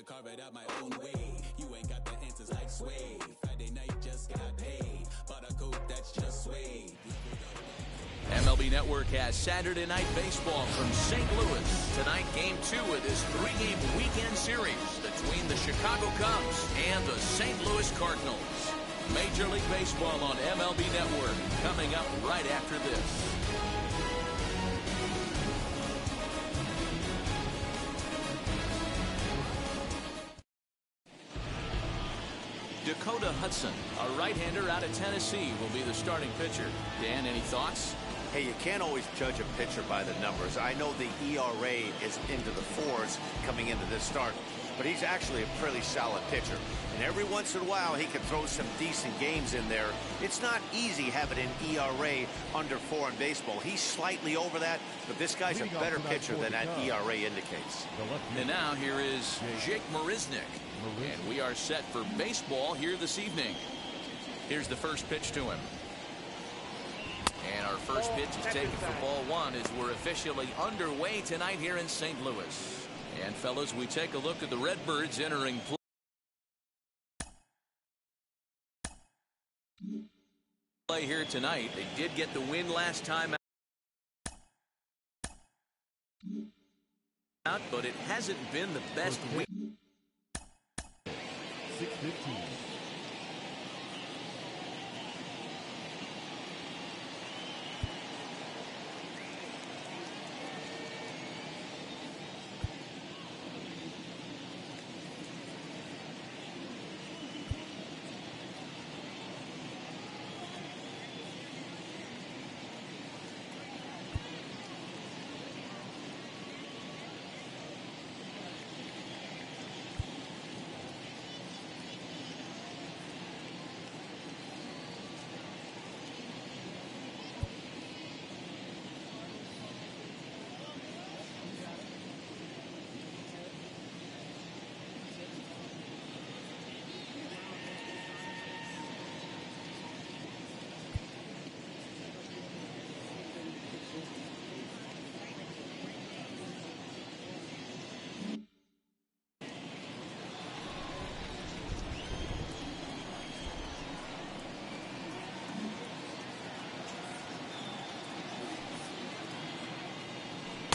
carve it out my own way. You ain't got the answers like Sway. Friday night just got paid. Bought a coat that's just Sway. MLB Network has Saturday Night Baseball from St. Louis. Tonight, Game 2 of this 3-game weekend series between the Chicago Cubs and the St. Louis Cardinals. Major League Baseball on MLB Network coming up right after this. Dakota Hudson, a right-hander out of Tennessee, will be the starting pitcher. Dan, any thoughts? Hey, you can't always judge a pitcher by the numbers. I know the ERA is into the 4s coming into this start, but he's actually a pretty solid pitcher. And every once in a while, he can throw some decent games in there. It's not easy having an ERA under 4 in baseball. He's slightly over that, but this guy's a better pitcher than that ERA indicates. And now here is Jake Marisnick. And we are set for baseball here this evening. Here's the first pitch to him. And our first pitch is taken for ball 1 as we're officially underway tonight here in St. Louis. And fellas, we take a look at the Redbirds entering play here tonight. They did get the win last time out, but it hasn't been the best week. 6:15.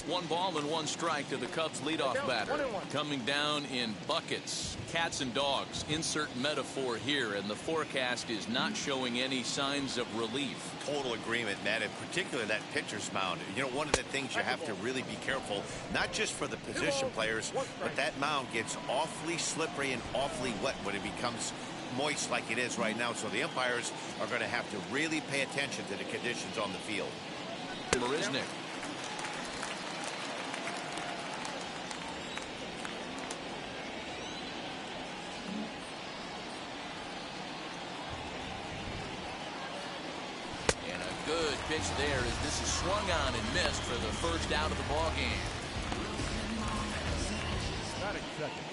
One ball and one strike to the Cubs leadoff batter. Coming down in buckets, cats and dogs. Insert metaphor here, and the forecast is not showing any signs of relief. Total agreement, Matt, and particularly that pitcher's mound. You know, one of the things you have to really be careful, not just for the position players, but that mound gets awfully slippery and awfully wet when it becomes moist like it is right now. So the umpires are going to have to really pay attention to the conditions on the field. Marisnick. Good pitch there as this is swung on and missed for the first out of the ball game.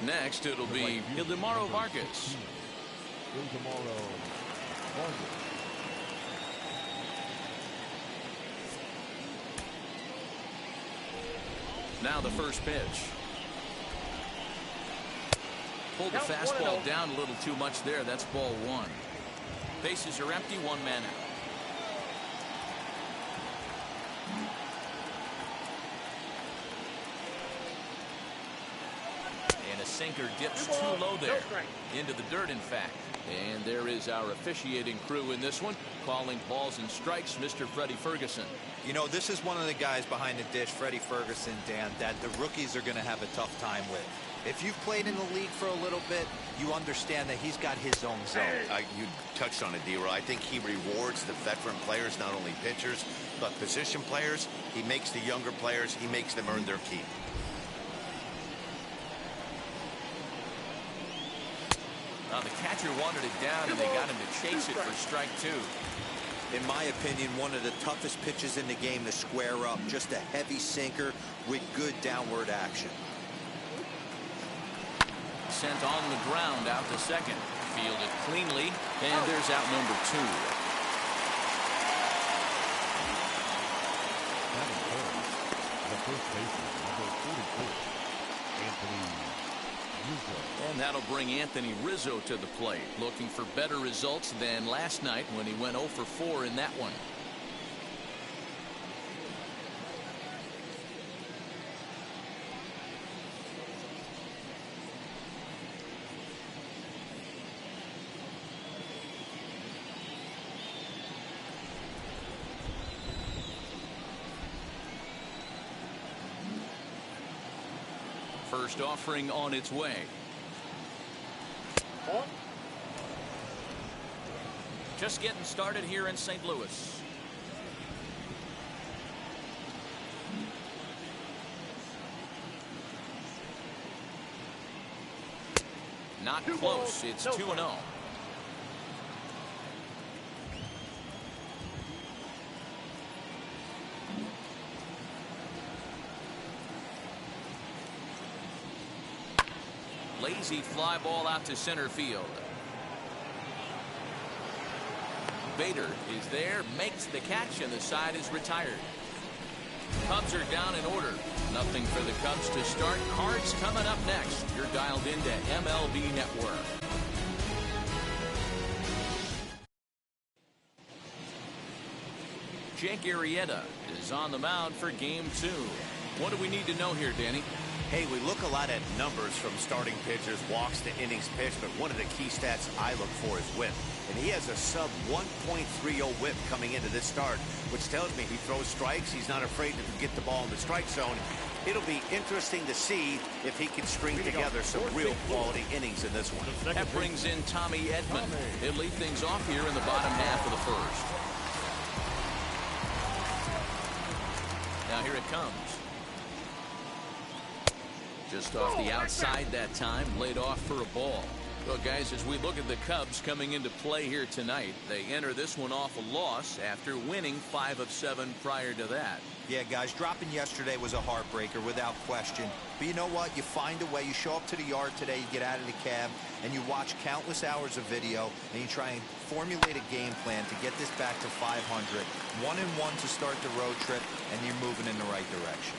Next, it'll be Ildemaro Vargas. Now the first pitch. Pulled the fastball down a little too much there. That's ball 1. Bases are empty, 1 man out. Sinker dips too low there. Into the dirt, in fact. And there is our officiating crew in this one, calling balls and strikes, Mr. Freddie Ferguson. You know, this is one of the guys behind the dish, Freddie Ferguson, Dan, that the rookies are going to have a tough time with. If you've played in the league for a little bit, you understand that he's got his own zone. You touched on it, D-Roy. I think he rewards the veteran players, not only pitchers, but position players. He makes the younger players, he makes them earn their keep. The catcher wanted it down, and they got him to chase it for strike 2. In my opinion, one of the toughest pitches in the game to square up. Just a heavy sinker with good downward action. Sent on the ground out to second. Fielded cleanly, and there's out number 2. The first baseman, number 44, Anthony And that'll bring Anthony Rizzo to the plate, looking for better results than last night when he went 0 for 4 in that one. First offering on its way. Just getting started here in St. Louis. Not close. It's 2-0. Lazy fly ball out to center field. Bader is there, makes the catch, and the side is retired. Cubs are down in order. Nothing for the Cubs to start. Cards coming up next. You're dialed into MLB Network. Jake Arrieta is on the mound for Game 2. What do we need to know here, Danny? Hey, we look a lot at numbers from starting pitchers, walks to innings pitched, but one of the key stats I look for is whip. And he has a sub 1.30 whip coming into this start, which tells me he throws strikes. He's not afraid to get the ball in the strike zone. It'll be interesting to see if he can string together some real quality innings in this one. That brings in Tommy Edman. He'll lead things off here in the bottom half of the first. Now here it comes. Just off the outside that time, laid off for a ball. Well, guys, as we look at the Cubs coming into play here tonight, they enter this one off a loss after winning 5 of 7 prior to that. Yeah, guys, dropping yesterday was a heartbreaker without question. But you know what? You find a way. You show up to the yard today, you get out of the cab, and you watch countless hours of video, and you try and formulate a game plan to get this back to 500. 1-1 to start the road trip, and you're moving in the right direction.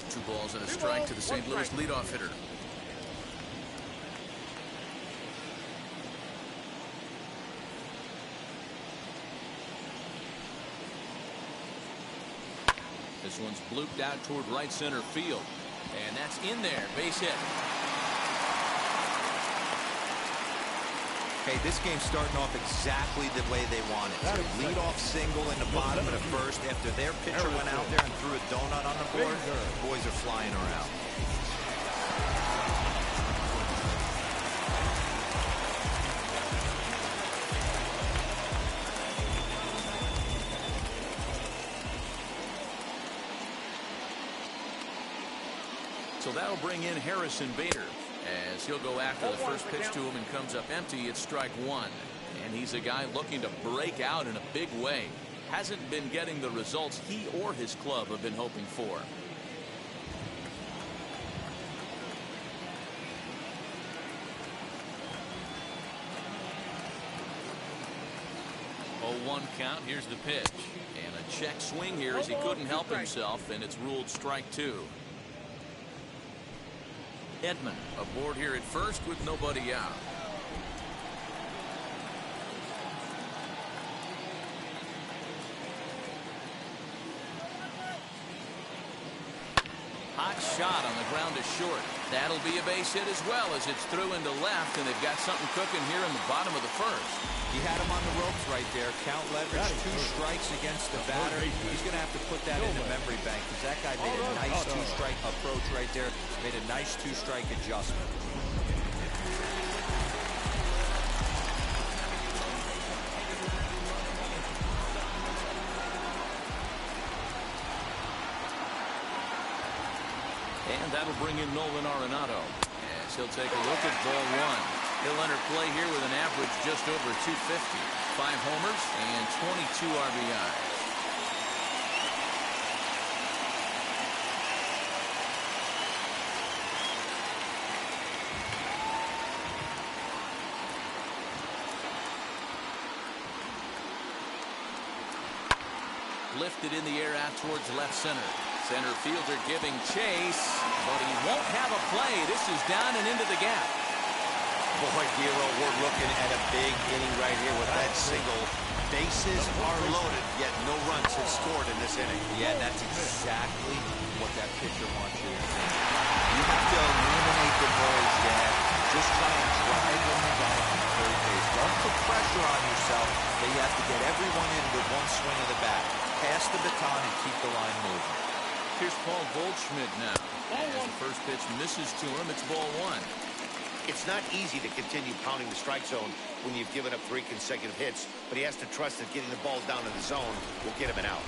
Two balls and a strike to the St. Louis leadoff hitter. This one's blooped out toward right center field. And that's in there. Base hit. Okay, this game's starting off exactly the way they want it. Lead off single in the bottom of the first after their pitcher went out there and threw a donut on the board. The boys are flying around. So that'll bring in Harrison Bader as he'll go after the first pitch to him and comes up empty. It's strike one. And he's a guy looking to break out in a big way. Hasn't been getting the results he or his club have been hoping for. 0-1 count. Here's the pitch. And a check swing here as he couldn't help himself, and it's ruled strike two. Edman aboard here at first with nobody out. Hot shot on the ground to short. That'll be a base hit as well as it's through into left, and they've got something cooking here in the bottom of the first. He had him on the ropes right there. Count leverage, 2 strikes against the batter. He's going to have to put that in the memory bank because that guy made a nice 2-strike approach right there. Made a nice 2-strike adjustment. And that'll bring in Nolan Arenado as he'll take a look at ball one. He'll enter play here with an average just over 250. 5 homers and 22 RBIs. lifted in the air out towards left center. Center fielder giving chase, but he won't have a play. This is down and into the gap. Boy, Giro, we're looking at a big inning right here with that single. Bases are loaded, yet no runs have scored in this inning. Yeah, that's exactly what that pitcher wants you to do. You have to eliminate the noise, Dad. Just try and drive in the guy on third base. Don't put pressure on yourself that you have to get everyone in with one swing of the bat. Pass the baton and keep the line moving. Here's Paul Goldschmidt now. As the first pitch misses to him, it's ball one. It's not easy to continue pounding the strike zone when you've given up 3 consecutive hits, but he has to trust that getting the ball down in the zone will get him an out.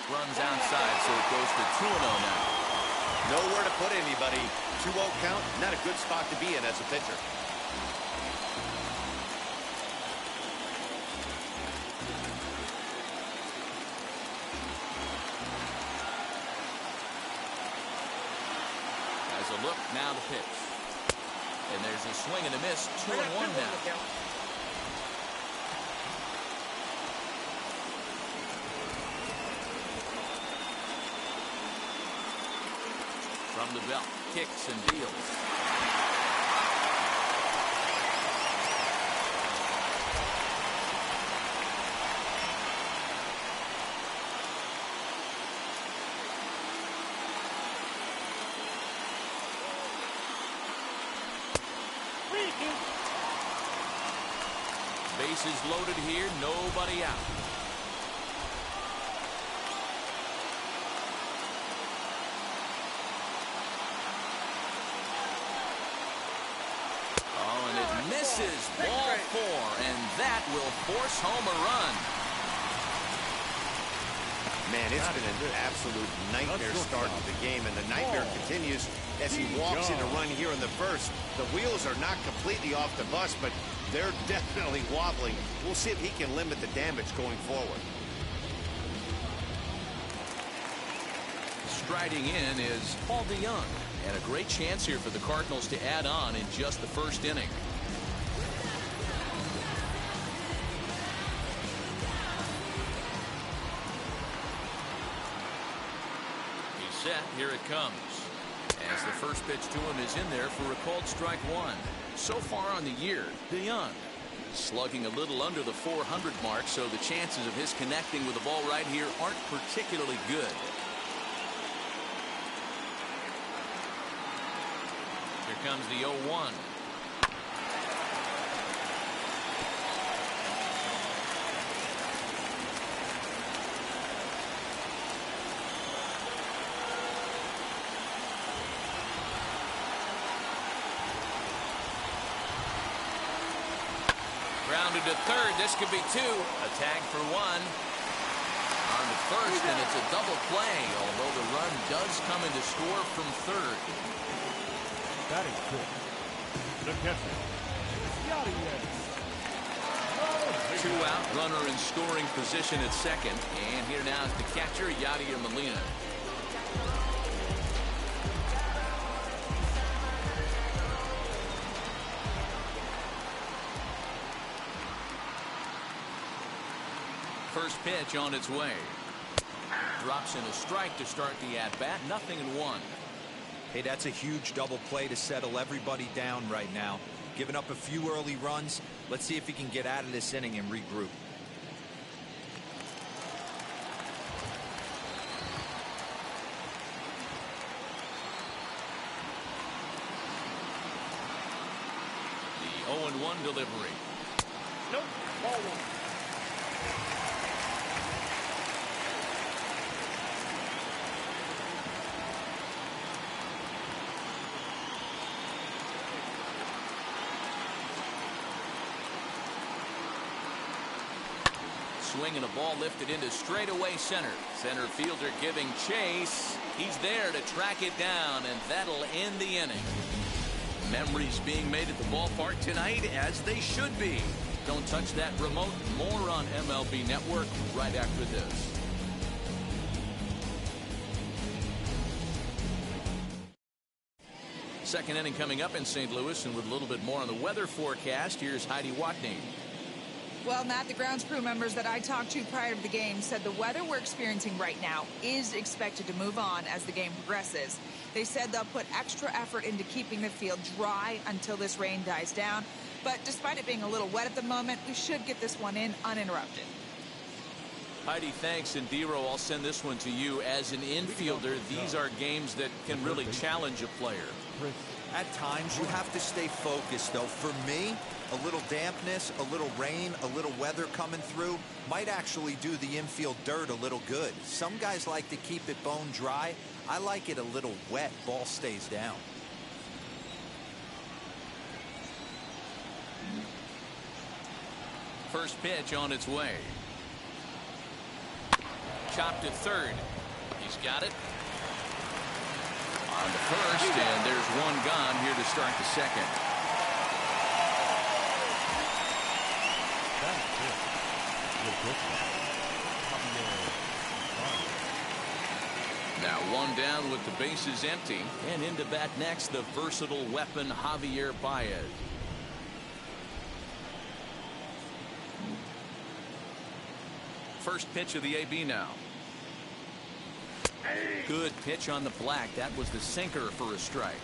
Runs outside, so it goes to 2-0 now. Nowhere to put anybody. 2-0 count, not a good spot to be in as a pitcher. As a look, now the pitch. And there's a swing and a miss, 2-1 now. From the belt, kicks and deals. Bases loaded here, nobody out. Misses, ball 4, and that will force home a run. Man, it's been an absolute nightmare start to the game, and the nightmare continues as he walks in a run here in the first. The wheels are not completely off the bus, but they're definitely wobbling. We'll see if he can limit the damage going forward. Striding in is Paul DeYoung, and a great chance here for the Cardinals to add on in just the first inning. Set, here it comes. As the first pitch to him is in there for a called strike 1. So far on the year, DeYoung slugging a little under the 400 mark, so the chances of his connecting with the ball right here aren't particularly good. Here comes the 0-1. Grounded to third. This could be 2. A tag for 1. On the first, and it's a double play, although the run does come in to score from third. That is good. The catcher, Yadier. 2 out, runner in scoring position at second. And here now is the catcher, Yadier Molina. First pitch on its way. Drops in a strike to start the at-bat. 0-1. Hey, that's a huge double play to settle everybody down right now. Giving up a few early runs. Let's see if he can get out of this inning and regroup. The 0-1 delivery. Nope, ball 1. Swing and a ball lifted into straightaway center. Center fielder giving chase. He's there to track it down, and that'll end the inning. Memories being made at the ballpark tonight, as they should be. Don't touch that remote. More on MLB Network right after this. Second inning coming up in St. Louis, and with a little bit more on the weather forecast, here's Heidi Watney. Well, Matt, the grounds crew members that I talked to prior to the game said the weather we're experiencing right now is expected to move on as the game progresses. They said they'll put extra effort into keeping the field dry until this rain dies down. But despite it being a little wet at the moment, we should get this one in uninterrupted. Heidi, thanks. And Dero, I'll send this one to you. As an infielder, these are games that can really challenge a player. At times, you have to stay focused, though. For me, a little dampness, a little rain, a little weather coming through might actually do the infield dirt a little good. Some guys like to keep it bone dry. I like it a little wet. Ball stays down. First pitch on its way. Chopped to third. He's got it. On the first, and there's one gone here to start the second. Now one down with the bases empty, and into bat next, the versatile weapon Javier Baez. First pitch of the AB now. Good pitch on the black. That was the sinker for a strike.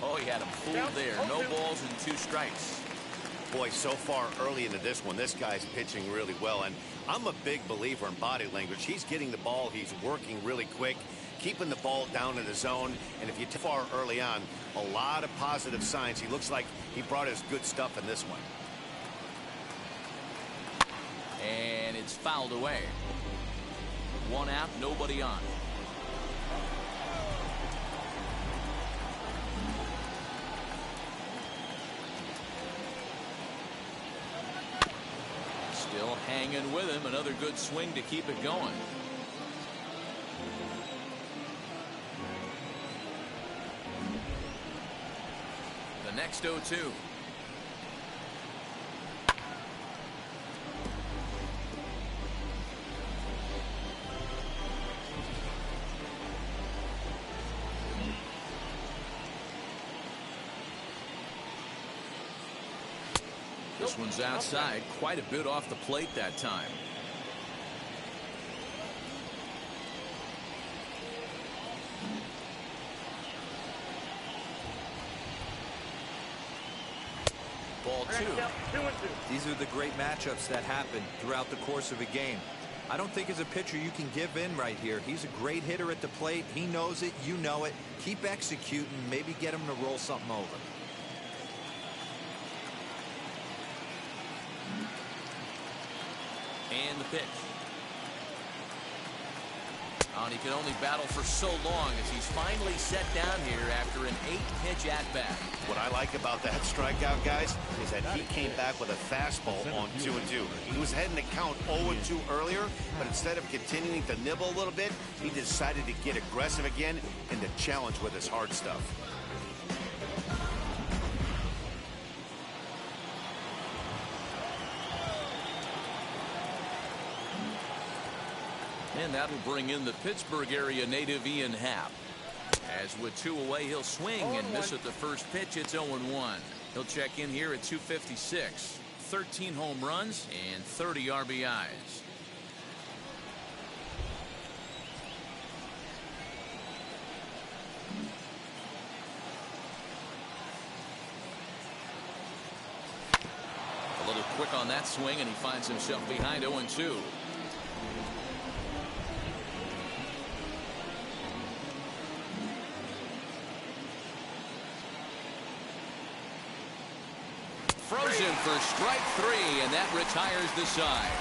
Oh, he had him fooled there. No balls and 2 strikes. Boy, so far early into this one, this guy's pitching really well. And I'm a big believer in body language. He's getting the ball. He's working really quick, keeping the ball down in the zone. And if you too far early on, a lot of positive signs. He looks like he brought his good stuff in this one. And it's fouled away. 1 out, nobody on. Still hanging with him. Another good swing to keep it going. The next 0-2. This one's outside, quite a bit off the plate that time. Ball 2. These are the great matchups that happen throughout the course of a game. I don't think as a pitcher you can give in right here. He's a great hitter at the plate. He knows it. You know it. Keep executing. Maybe get him to roll something over. And the pitch. Oh, and he can only battle for so long as he's finally set down here after an 8-pitch at-bat. What I like about that strikeout, guys, is that he came back with a fastball on 2-2. He was heading to count 0-2 earlier, but instead of continuing to nibble a little bit, he decided to get aggressive again and to challenge with his hard stuff. And that'll bring in the Pittsburgh area native Ian Happ. As with 2 away, he'll swing and miss at the first pitch. It's 0-1. He'll check in here at 256. 13 home runs and 30 RBIs. A little quick on that swing, and he finds himself behind 0-2. Frozen for strike 3, and that retires the side.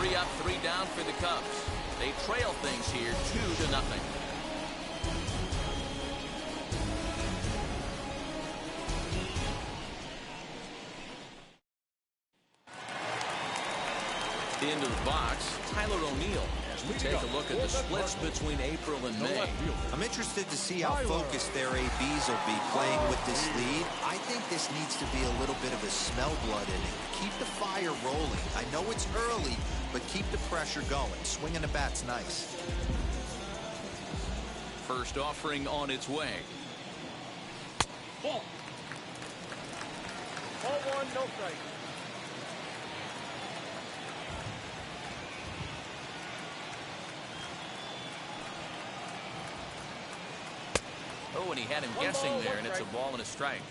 3 up, 3 down for the Cubs. They trail things here 2-0. Into the box, Tyler O'Neill as we take a look at the splits between April and May. I'm interested to see how focused their ABs will be playing with this lead. I think this needs to be a little bit of a smell blood inning. Keep the fire rolling. I know it's early, but keep the pressure going. Swinging the bat's nice. First offering on its way. Ball. Ball one, no strike. Oh, and he had him guessing there, and it's a ball and a strike.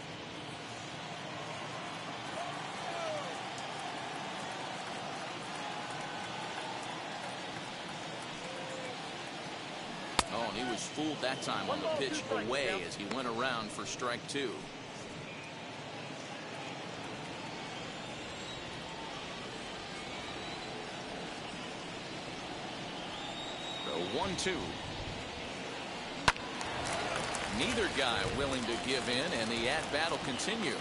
Oh, and he was fooled that time on the pitch away as he went around for strike two. The 1-2. Neither guy willing to give in, and the at-bat will continue.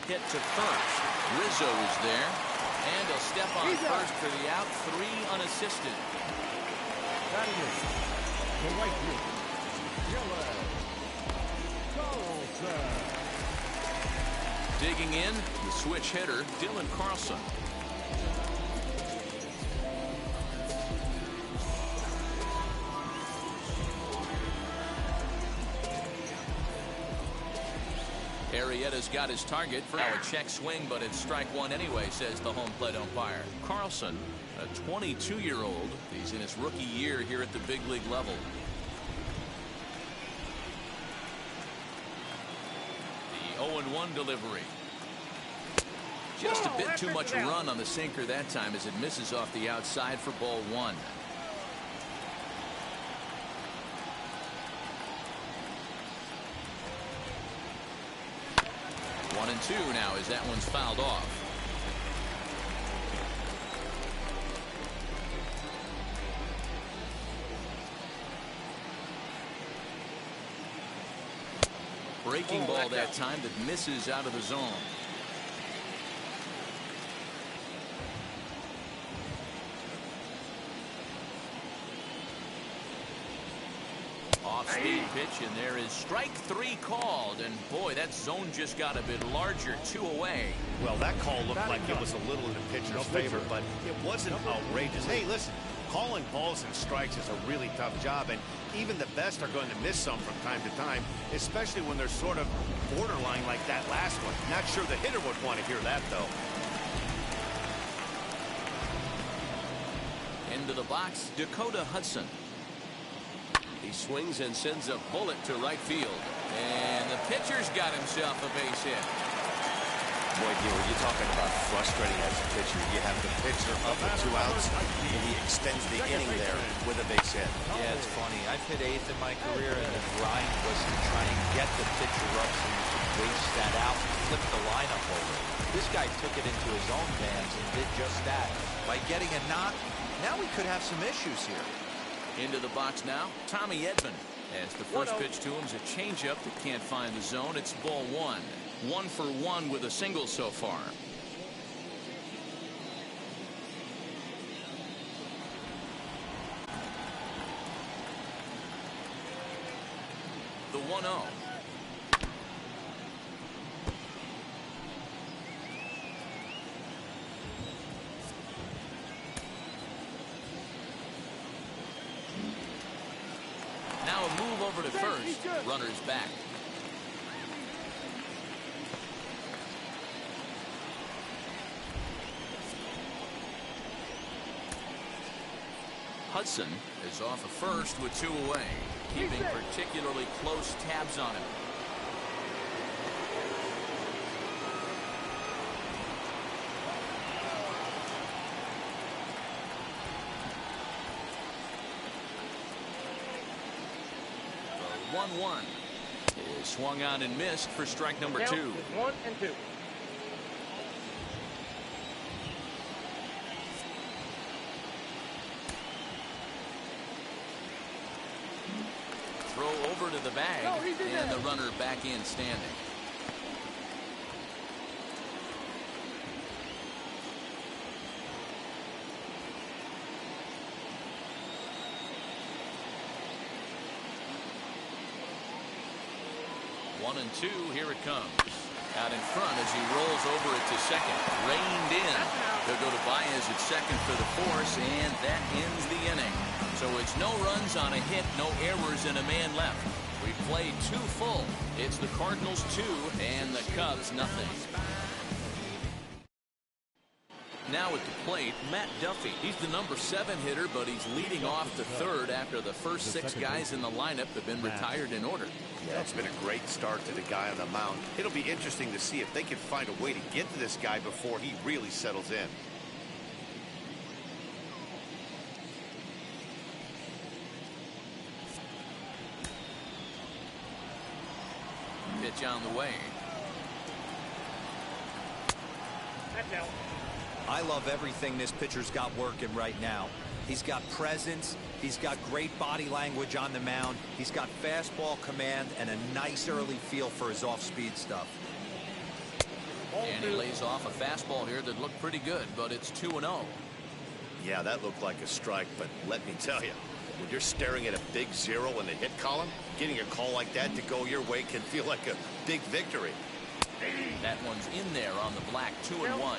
Hit to first. Rizzo is there, and he'll step on first for the out. 3 unassisted. That is the right field. Carlson. Digging in, the switch hitter, Dylan Carlson. Arrieta's got his target for now. A check swing, but it's strike one anyway, says the home plate umpire. Carlson, a 22-year-old. He's in his rookie year here at the big league level. The 0-1 delivery. Just a bit too much run on the sinker that time as it misses off the outside for ball one. 1-2 now as that one's fouled off. Breaking ball that time that misses out of the zone. Off-speed pitch, and there is strike three called. And boy, that zone just got a bit larger, 2 away. Well, that call looked like it was a little in the pitcher's favor, but it wasn't outrageous. Hey, listen, calling balls and strikes is a really tough job, and even the best are going to miss some from time to time, especially when they're sort of borderline like that last one. Not sure the hitter would want to hear that, though. Into the box, Dakota Hudson. He swings and sends a bullet to right field. And the pitcher's got himself a base hit. Boy, Gilbert, you're talking about frustrating as a pitcher. You have the pitcher up with 2 outs, and he extends the inning there with a base hit. Yeah, it's funny. I've hit 8th in my career, and the grind was to try and get the pitcher up so you could waste that out and flip the lineup over. This guy took it into his own hands and did just that. By getting a knock, now we could have some issues here. Into the box now, Tommy Edman. As the first pitch to him is a changeup that can't find the zone. It's ball one. 1 for 1 with a single so far. The 1-0. Now a move over to first. Runner's back. Hudson is off of first with 2 away, keeping particularly close tabs on him. The 1-1 is swung on and missed for strike number 2. 1-2. Throw over to the bag, and the runner back in standing. One and two, here it comes. Out in front as he rolls over it to second. Reined in. He'll go to Baez at second for the force, and that ends the inning. So it's no runs on a hit, no errors, and a man left. We played 2 full. It's the Cardinals 2 and the Cubs nothing. Now at the plate, Matt Duffy. He's the number 7 hitter, but he's leading off the third after the first 6 guys in the lineup have been retired in order. Yeah, it's been a great start to the guy on the mound. It'll be interesting to see if they can find a way to get to this guy before he really settles in. Pitch on the way. I love everything this pitcher's got working right now. He's got presence. He's got great body language on the mound. He's got fastball command and a nice early feel for his off-speed stuff. And he lays off a fastball here that looked pretty good, but it's 2-0. Yeah, that looked like a strike, but let me tell you, when you're staring at a big 0 in the hit column, getting a call like that to go your way can feel like a big victory. That one's in there on the black. 2-1.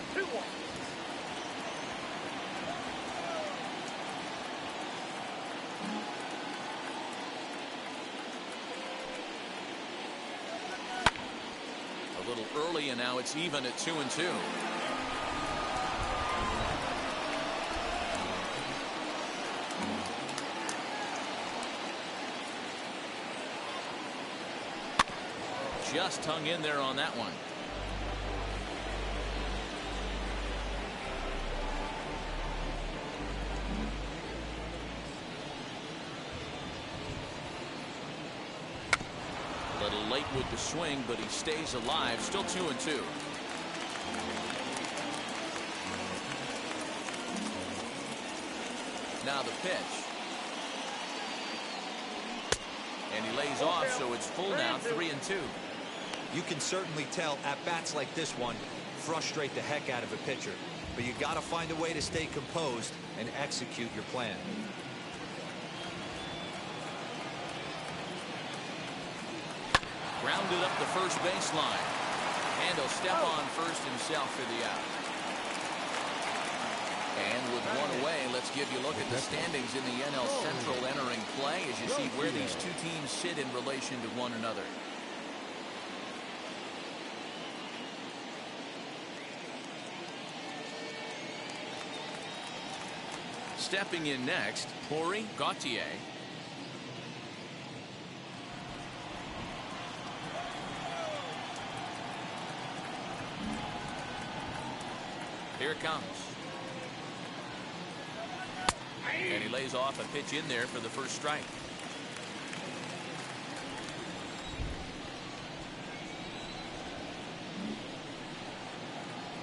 A little early, and now it's even at 2-2. Just hung in there on that one. A little late with the swing, but he stays alive. Still 2-2. Now the pitch. And he lays off, so it's full now, 3-2. You can certainly tell at-bats like this one frustrate the heck out of a pitcher. But you got to find a way to stay composed and execute your plan. Grounded up the first baseline. And he'll step on first himself for the out. And with one away, let's give you a look at the standings in the NL Central entering play as you see where these two teams sit in relation to one another. Stepping in next, Corey Gauthier. Here it comes. And he lays off a pitch in there for the first strike.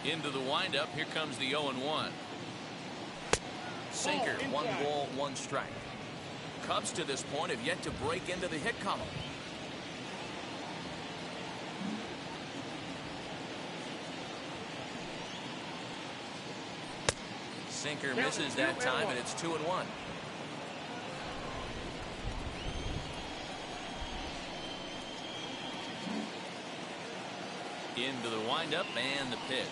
Into the windup. Here comes the 0-1. Sinker, 1 ball, 1 strike. Cubs to this point have yet to break into the hit column. Sinker misses that time, and it's 2-1. Into the windup and the pitch.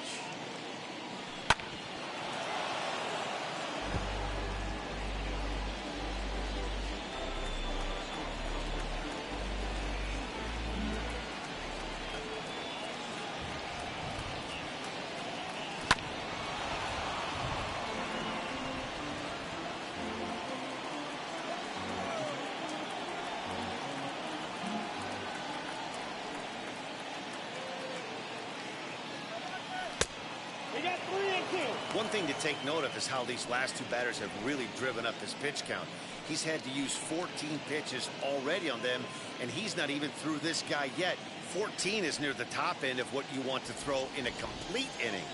One thing to take note of is how these last 2 batters have really driven up his pitch count. He's had to use 14 pitches already on them, and he's not even through this guy yet. 14 is near the top end of what you want to throw in a complete inning.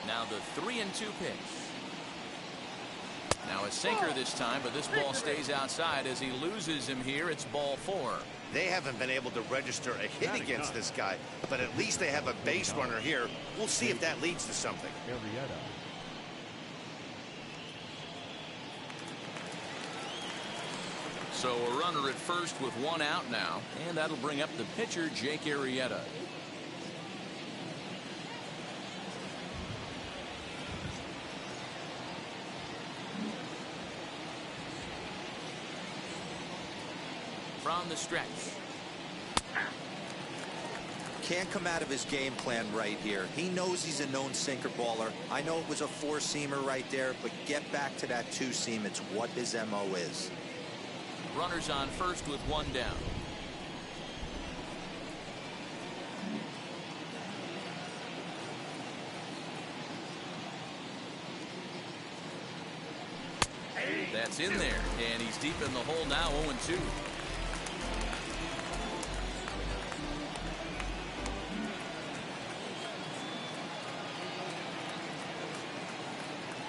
Now the 3-2 pitch. Now a sinker this time, but this ball stays outside as he loses him here. It's ball 4. They haven't been able to register a hit against this guy, but at least they have a base runner here. We'll see if that leads to something. So a runner at first with 1 out now, and that'll bring up the pitcher, Jake Arrieta. From the stretch. Can't come out of his game plan right here. He knows he's a known sinker baller. I know it was a 4-seamer right there, but get back to that 2-seam. It's what his MO is. Runners on first with 1 down. That's in there, and he's deep in the hole now, 0-2.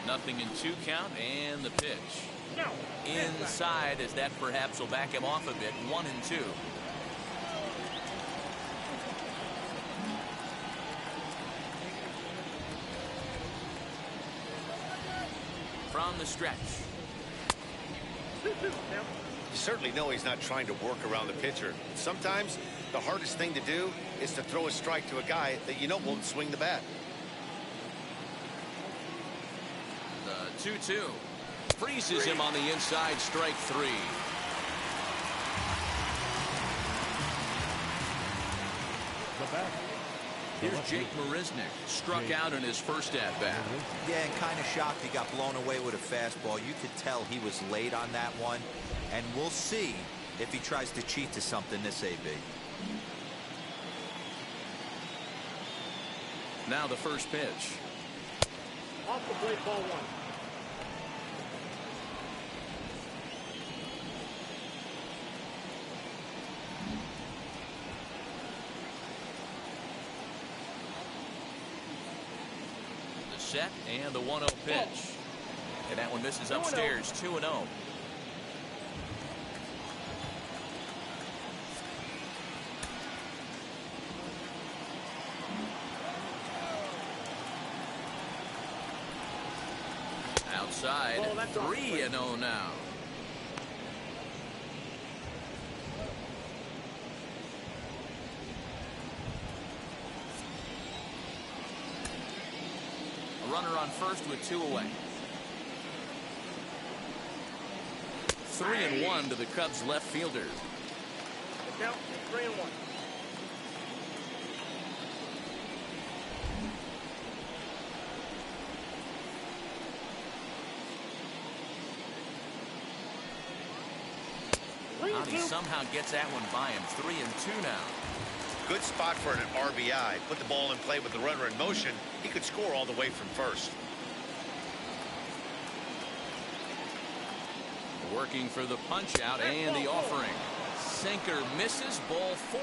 Nothing in 2 count, and the pitch. Inside, as that perhaps will back him off a bit. 1-2. From the stretch. You certainly know he's not trying to work around the pitcher. Sometimes the hardest thing to do is to throw a strike to a guy that you know won't swing the bat. The 2-2. Freezes him on the inside, strike 3. Here's Jake Marisnick, struck out in his first at-bat. Yeah, and kind of shocked he got blown away with a fastball. You could tell he was late on that one, and we'll see if he tries to cheat to something this AB. Now the first pitch. Off the plate, ball 1. Set and the 1-0 pitch, and that one misses upstairs. 2-0. Outside. 3-0 now. Runner on first with 2 away. 3-1 to the Cubs left fielder. Count 3-1. He somehow gets that one by him. 3-2 now. Good spot for an RBI. Put the ball in play with the runner in motion. He could score all the way from first. Working for the punch out and the offering. Sinker misses, ball 4.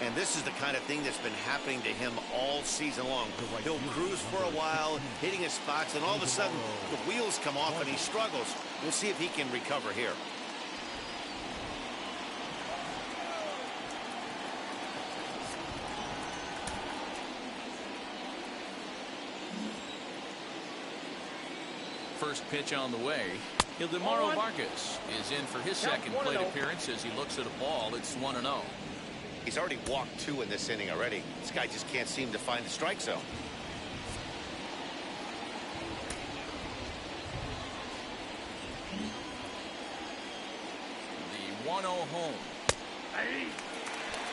And this is the kind of thing that's been happening to him all season long. He'll cruise for a while, hitting his spots, and all of a sudden the wheels come off and he struggles. We'll see if he can recover here. First pitch on the way. Ildemaro Vargas is in for his second plate appearance as he looks at a ball. It's 1-0. He's already walked 2 in this inning already. This guy just can't seem to find the strike zone. The 1-0 home.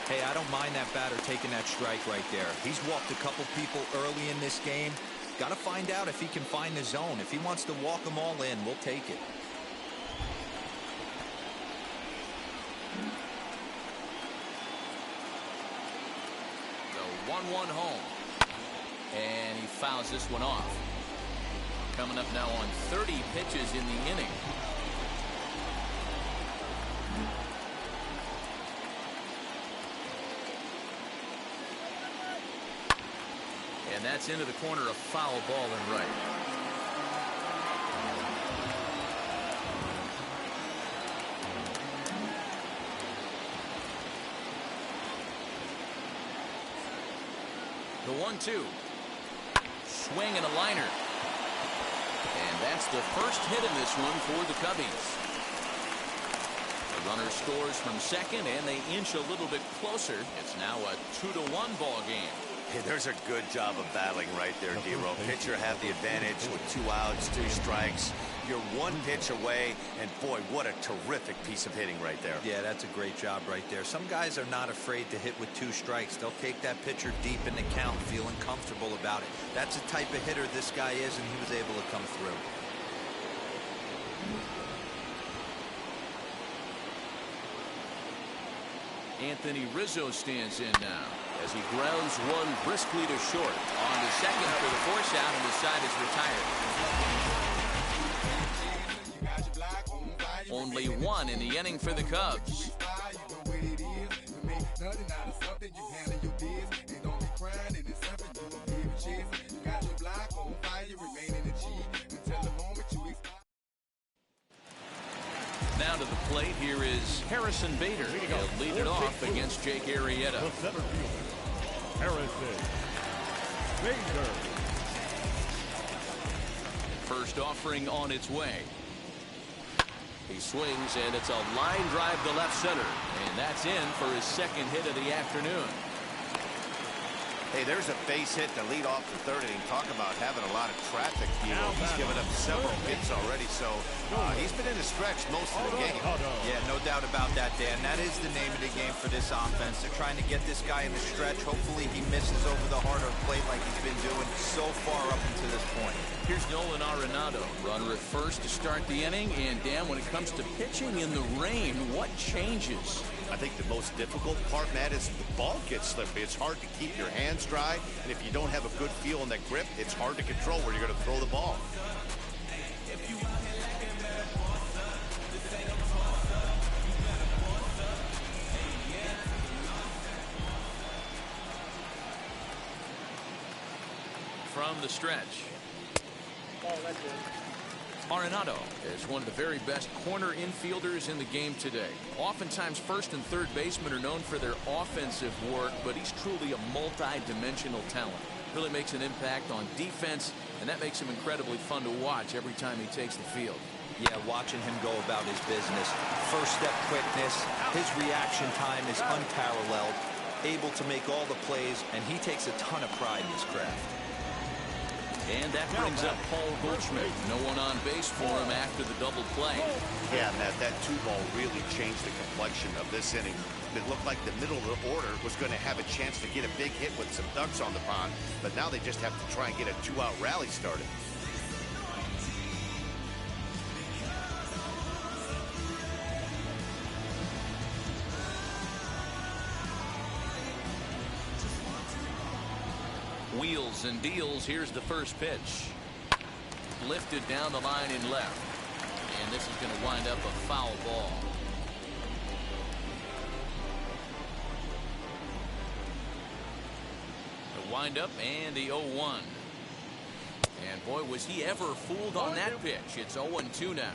Hey, I don't mind that batter taking that strike right there. He's walked a couple people early in this game. Got to find out if he can find the zone. If he wants to walk them all in, we'll take it. The 1-1 home. And he fouls this one off. Coming up now on 30 pitches in the inning. And that's into the corner, a foul ball and right. The 1-2. Swing and a liner. And that's the first hit in this one for the Cubbies. The runner scores from second, and they inch a little bit closer. It's now a 2-1 ball game. Hey, there's a good job of battling right there, D-Row. Pitcher had the advantage with 2 outs, 2 strikes. You're 1 pitch away, and boy, what a terrific piece of hitting right there. Yeah, that's a great job right there. Some guys are not afraid to hit with 2 strikes. They'll take that pitcher deep in the count, feeling comfortable about it. That's the type of hitter this guy is, and he was able to come through. Anthony Rizzo stands in now as he grounds one briskly to short. On to second for the force out, and the side is retired. Only 1 in the inning for the Cubs. Now to the plate, here is Harrison Bader. He'll lead it off against Jake Arrieta. The center fielder, Harrison Bader. First offering on its way. He swings, and it's a line drive to left center. And that's in for his second hit of the afternoon. Hey, there's a base hit to lead off the third inning. Talk about having a lot of traffic. He's given up several hits already, so he's been in a stretch most of the game. Yeah, no doubt about that, Dan. That is the name of the game for this offense. They're trying to get this guy in the stretch. Hopefully he misses over the harder plate like he's been doing so far up until this point. Here's Nolan Arenado, runner at first to start the inning. And Dan, when it comes to pitching in the rain, what changes? I think the most difficult part, Matt, is the ball gets slippery. It's hard to keep your hands dry, and if you don't have a good feel in that grip, it's hard to control where you're going to throw the ball. From the stretch. Arenado is one of the very best corner infielders in the game today. Oftentimes first and third basemen are known for their offensive work, but he's truly a multi-dimensional talent. Really makes an impact on defense, and that makes him incredibly fun to watch every time he takes the field. Yeah, watching him go about his business. First step quickness, his reaction time is unparalleled, able to make all the plays, and he takes a ton of pride in his craft. And that brings up Paul Goldschmidt. No one on base for him after the double play. Yeah, Matt, that 2-ball really changed the complexion of this inning. It looked like the middle of the order was going to have a chance to get a big hit with some ducks on the pond, but now they just have to try and get a 2-out rally started. Wheels and deals. Here's the first pitch. Lifted down the line in left. And this is going to wind up a foul ball. The windup and the 0-1. And boy, was he ever fooled on that pitch. It's 0-2 now.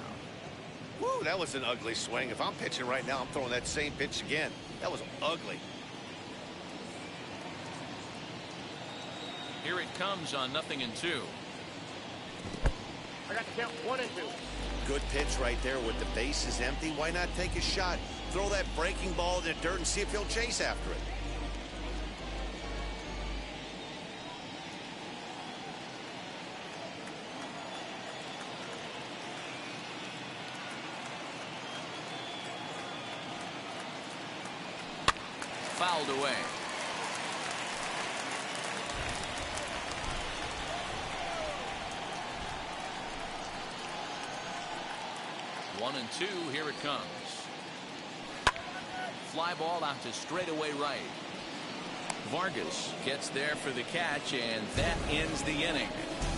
Woo, that was an ugly swing. If I'm pitching right now, I'm throwing that same pitch again. That was ugly. Here it comes on 0-2. I got to count 1 and 2. Good pitch right there with the bases empty. Why not take a shot? Throw that breaking ball in the dirt and see if he'll chase after it. Fouled away. One and two, here it comes. Fly ball out to straightaway right. Vargas gets there for the catch, and that ends the inning.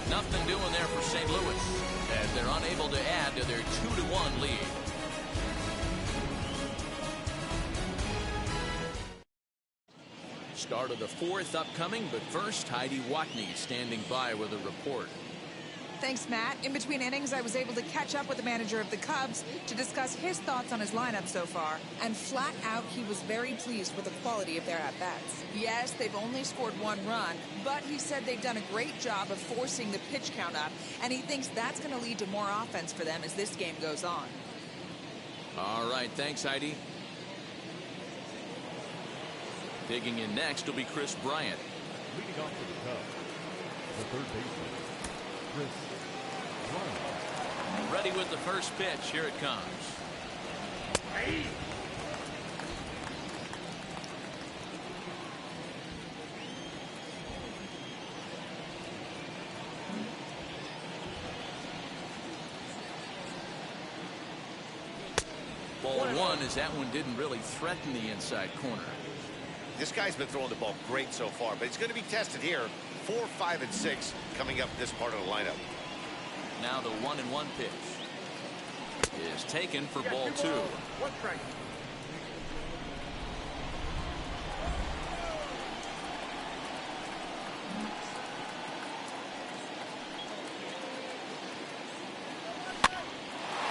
Nothing doing there for St. Louis as they're unable to add to their 2-1 lead. Start of the fourth upcoming, but first Heidi Watney standing by with a report. Thanks, Matt. In between innings, I was able to catch up with the manager of the Cubs to discuss his thoughts on his lineup so far. And flat out, he was very pleased with the quality of their at-bats. Yes, they've only scored 1 run, but he said they've done a great job of forcing the pitch count up, and he thinks that's going to lead to more offense for them as this game goes on. All right, thanks, Heidi. Digging in next will be Chris Bryant. Leading off for the Cubs, the third baseman, Chris Bryant. Ready with the first pitch. Here it comes. Hey. Ball 1 as that one didn't really threaten the inside corner. This guy's been throwing the ball great so far, but it's going to be tested here. 4, 5, and 6 coming up this part of the lineup. Now the 1-1 pitch is taken for ball 2. One strike.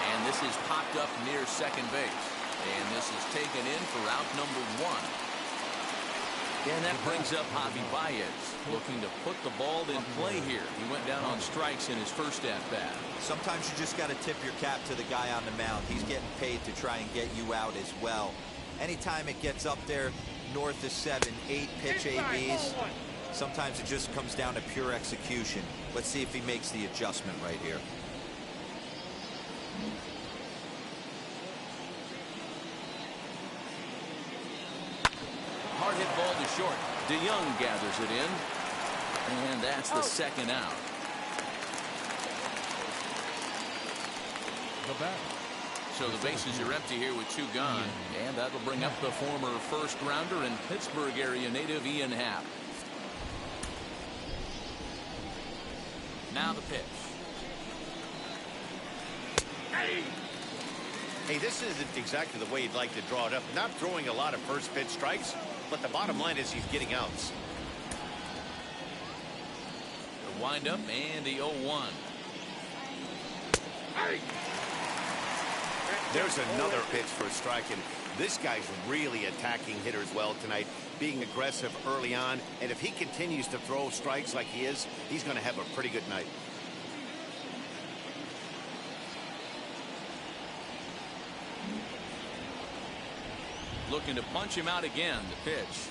And this is popped up near second base. And this is taken in for out number 1. And that brings up Javi Baez, looking to put the ball in play here. He went down on strikes in his first at-bat. Sometimes you just got to tip your cap to the guy on the mound. He's getting paid to try and get you out as well. Anytime it gets up there north of 7, 8 pitch ABs, sometimes it just comes down to pure execution. Let's see if he makes the adjustment right here. Hard hit ball to short. DeYoung gathers it in. And that's the second out. The bat. So the bases are empty here with 2 gone. And that'll bring up the former first rounder and Pittsburgh area native Ian Happ. Now the pitch. Hey, this isn't exactly the way you'd like to draw it up. Not throwing a lot of first pitch strikes, but the bottom line is he's getting outs. The windup and the 0-1. There's another pitch for a strike, and this guy's really attacking hitters well tonight, being aggressive early on, and if he continues to throw strikes like he is, he's going to have a pretty good night. Looking to punch him out again. The pitch.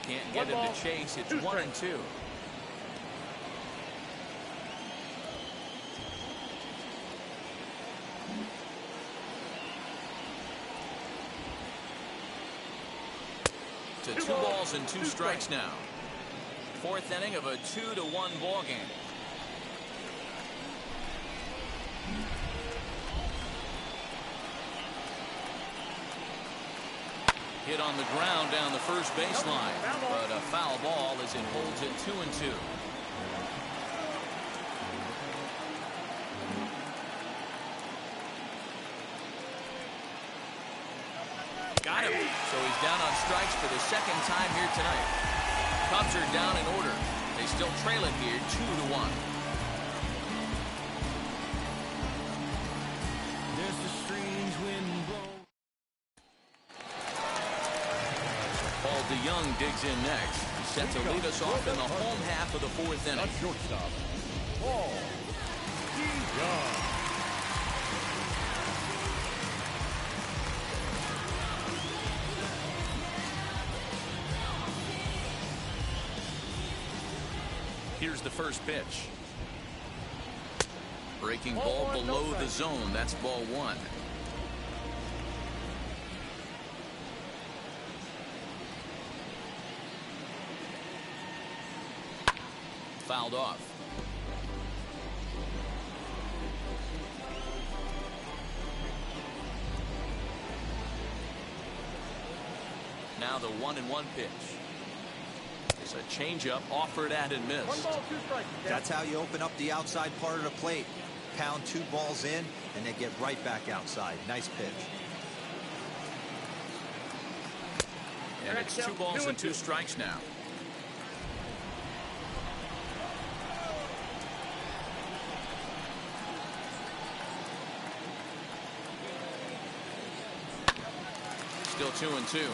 Can't get him to chase. It's 1-2. To 2 balls and 2 strikes now. 4th inning of a 2-1 ball game. Hit on the ground down the first baseline, but a foul ball as it holds it 2-2. Got him. So he's down on strikes for the second time here tonight. Cubs are down in order. They still trail it here 2-1. There's a strange wind blowing. Paul DeYoung digs in next. He's set to lead us off in the home half of the 4th inning. At shortstop, Paul DeYoung. Here's the first pitch. Breaking ball below the zone. That's ball 1. Fouled off. Now the 1-1 pitch. It's a changeup offered at and missed. 1 ball, 2 strikes. That's how you open up the outside part of the plate. Pound 2 balls in, and then get right back outside. Nice pitch. And it's 2 balls and 2 strikes now. Still 2-2.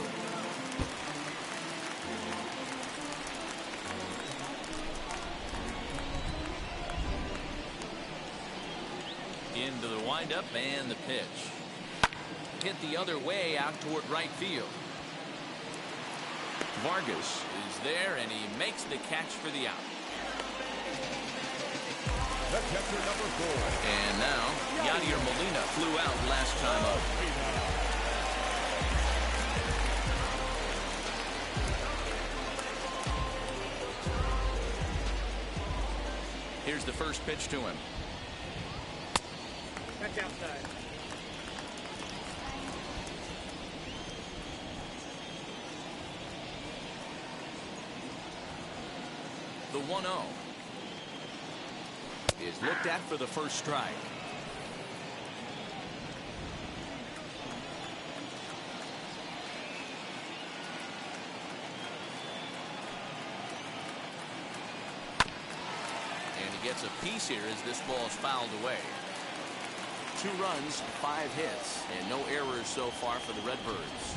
Into the windup and the pitch. Hit the other way out toward right field. Vargas is there, and he makes the catch for the out. The catcher, number 4. And now, Yadier Molina flew out last time up. Here's the first pitch to him. That's outside. The 1-0 is looked at for the first strike. And he gets a piece here as this ball is fouled away. 2 runs, 5 hits, and no errors so far for the Redbirds.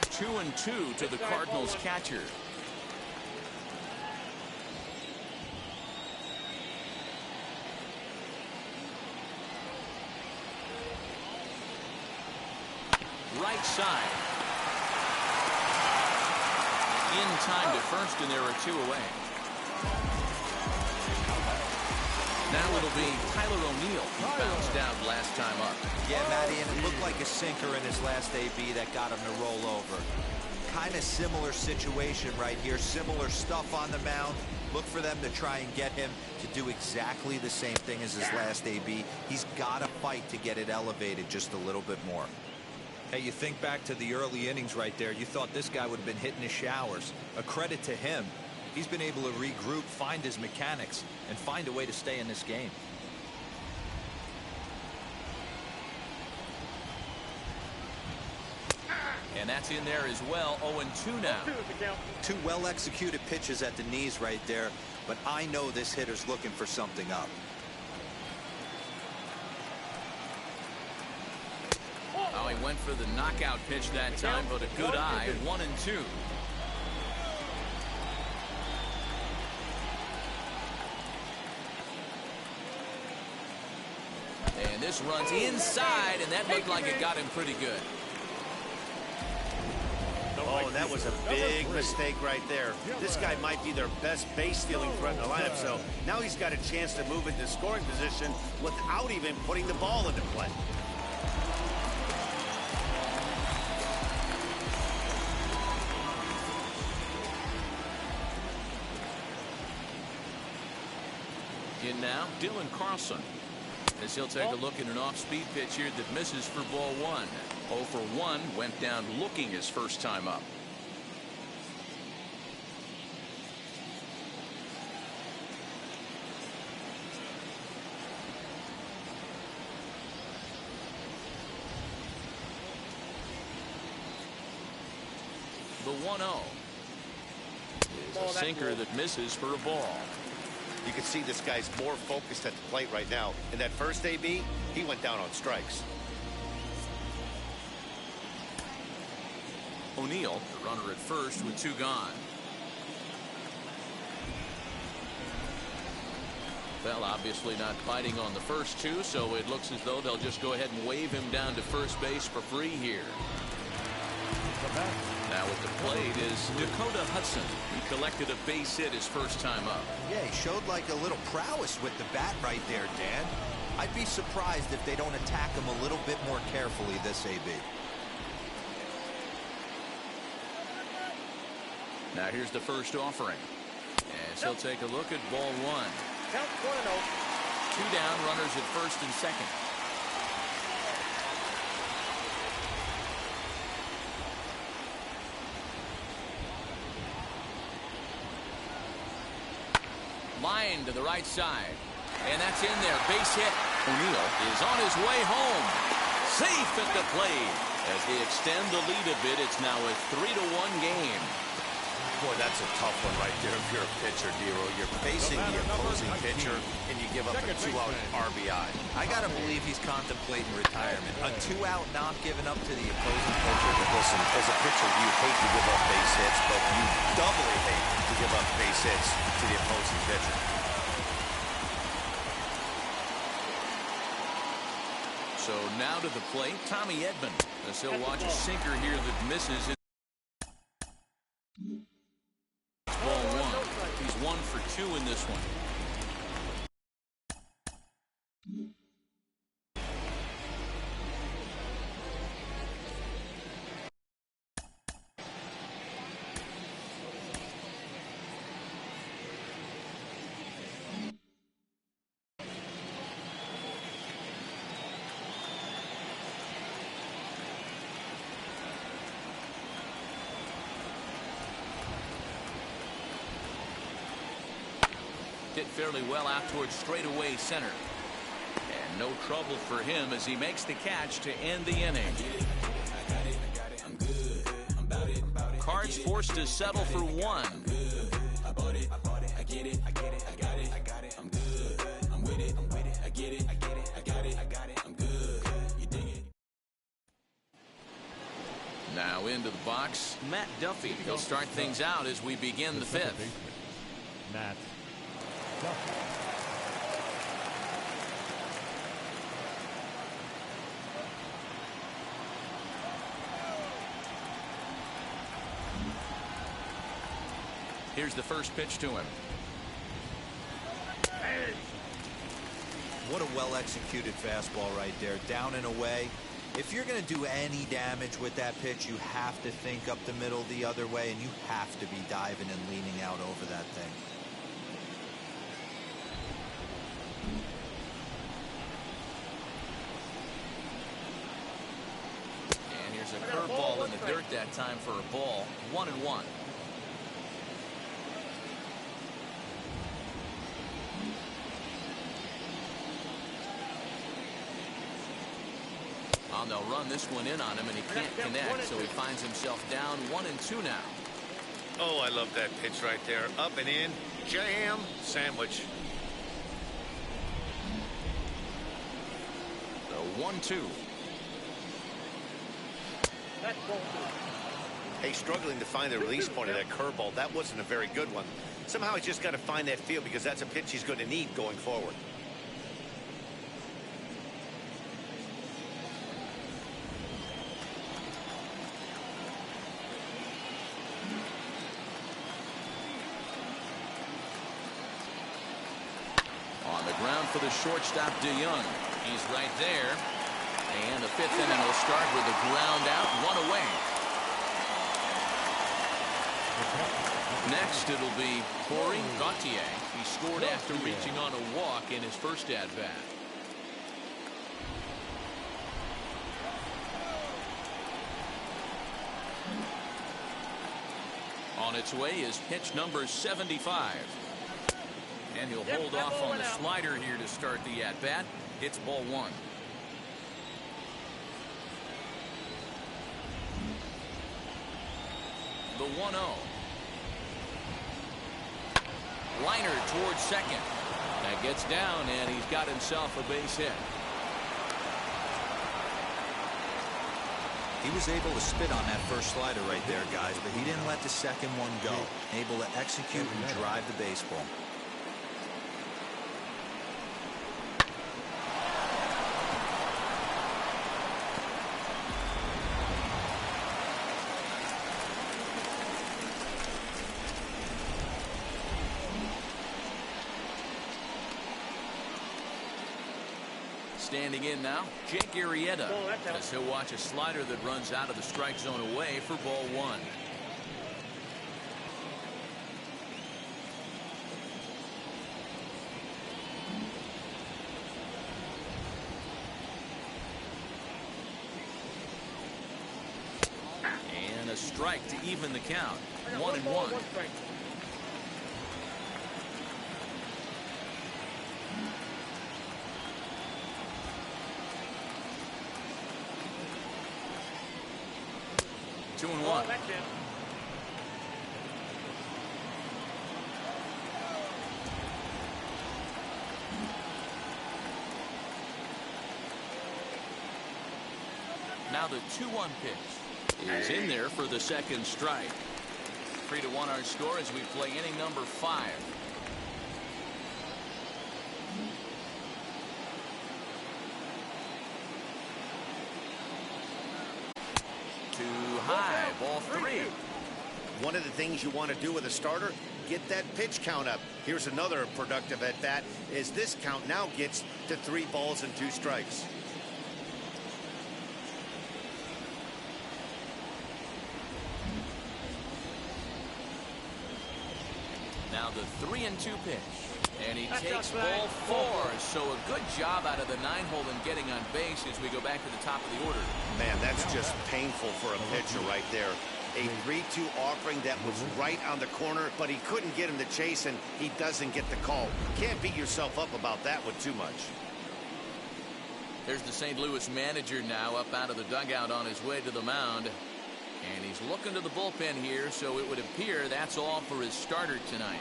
2-2 to the Cardinals catcher. Right side. In time to first, and there are 2 away. Now it'll be Tyler O'Neill who bounced out last time up. Yeah, Matty, and it looked like a sinker in his last AB that got him to roll over. Kind of similar situation right here. Similar stuff on the mound. Look for them to try and get him to do exactly the same thing as his last AB. He's got to fight to get it elevated just a little bit more. Hey, you think back to the early innings right there. You thought this guy would have been hitting his showers. A credit to him. He's been able to regroup, find his mechanics, and find a way to stay in this game. And that's in there as well. 0-2 now. 2 well-executed pitches at the knees right there, but I know this hitter's looking for something up. Oh, he went for the knockout pitch that time, but a good eye. 1-2. And this runs inside, and that looked like it got him pretty good. Oh, that was a big mistake right there. This guy might be their best base-stealing threat in the lineup, so now he's got a chance to move into scoring position without even putting the ball into play. In now, Dylan Carlson, as he'll take a look at an off-speed pitch here that misses for ball 1. 0 for 1, went down looking his first time up. The 1-0 is a sinker that misses for a ball. You can see this guy's more focused at the plate right now. In that first AB, he went down on strikes. O'Neill, the runner at first with 2 gone. Well, obviously not fighting on the first 2, so it looks as though they'll just go ahead and wave him down to first base for free here. Now at the plate is Dakota Hudson. He collected a base hit his first time up. Yeah, he showed like a little prowess with the bat right there, Dan. I'd be surprised if they don't attack him a little bit more carefully this AB. Now here's the first offering. As he'll take a look at ball 1. Count 1-0. 2 down, runners at first and second. Line to the right side. And that's in there. Base hit. O'Neill is on his way home. Safe at the plate. As they extend the lead a bit, it's now a 3-1 game. Boy, that's a tough one right there if you're a pitcher, Dero. You're facing the opposing pitcher, and you give up a 2-out RBI. I got to believe he's contemplating retirement. A 2-out knock given up to the opposing pitcher. Listen, as a pitcher, you hate to give up base hits, but you doubly hate to give up base hits to the opposing pitcher. So now to the plate, Tommy Edman, as he'll watch a sinker here that misses. Ball one. He's 1 for 2 in this one. Hit fairly well out towards straightaway center. And no trouble for him as he makes the catch to end the inning. Cards forced to settle for 1. Now into the box, Matt Duffy. He'll start things out as we begin the 5th. Matt. Here's the first pitch to him. What a well-executed fastball right there. Down and away. If you're going to do any damage with that pitch, you have to think up the middle the other way, and you have to be diving and leaning out over that thing. And here's a curveball in the dirt that time for a ball. 1-1. They'll run this one in on him, and he can't connect, so he finds himself down 1-2 now. Oh, I love that pitch right there. Up and in, jam, sandwich. The 1-2. Hey, struggling to find the release point of that curveball. That wasn't a very good one. Somehow he's just got to find that feel, because that's a pitch he's going to need going forward. For the shortstop, DeYoung. He's right there. And the 5th inning will start with a ground out, 1 away. Next, it'll be Corey Gauthier. He scored after reaching on a walk in his first at-bat. On its way is pitch number 75. And he'll hold off on the slider here to start the at-bat. It's ball 1. The 1-0. Liner towards second. That gets down, and he's got himself a base hit. He was able to spit on that first slider right there, guys, but he didn't let the second one go. Able to execute and drive the baseball. Standing in now, Jake Arrieta, as he'll watch a slider that runs out of the strike zone away for ball 1. And a strike to even the count. 1-1. 2-1. Now the 2-1 pitch is in there for the second strike. 3-1 our score as we play inning number 5. Too high, ball 3. One of the things you want to do with a starter, get that pitch count up. Here's another productive at bat, as this count now gets to 3 balls and 2 strikes. Now the 3-2 pitch. And he takes ball 4. So a good job out of the 9-hole in getting on base as we go back to the top of the order. Man, that's just painful for a pitcher right there. A 3-2 offering that was right on the corner, but he couldn't get him to chase, and he doesn't get the call. Can't beat yourself up about that one too much. There's the St. Louis manager now up out of the dugout on his way to the mound. And he's looking to the bullpen here, so it would appear that's all for his starter tonight.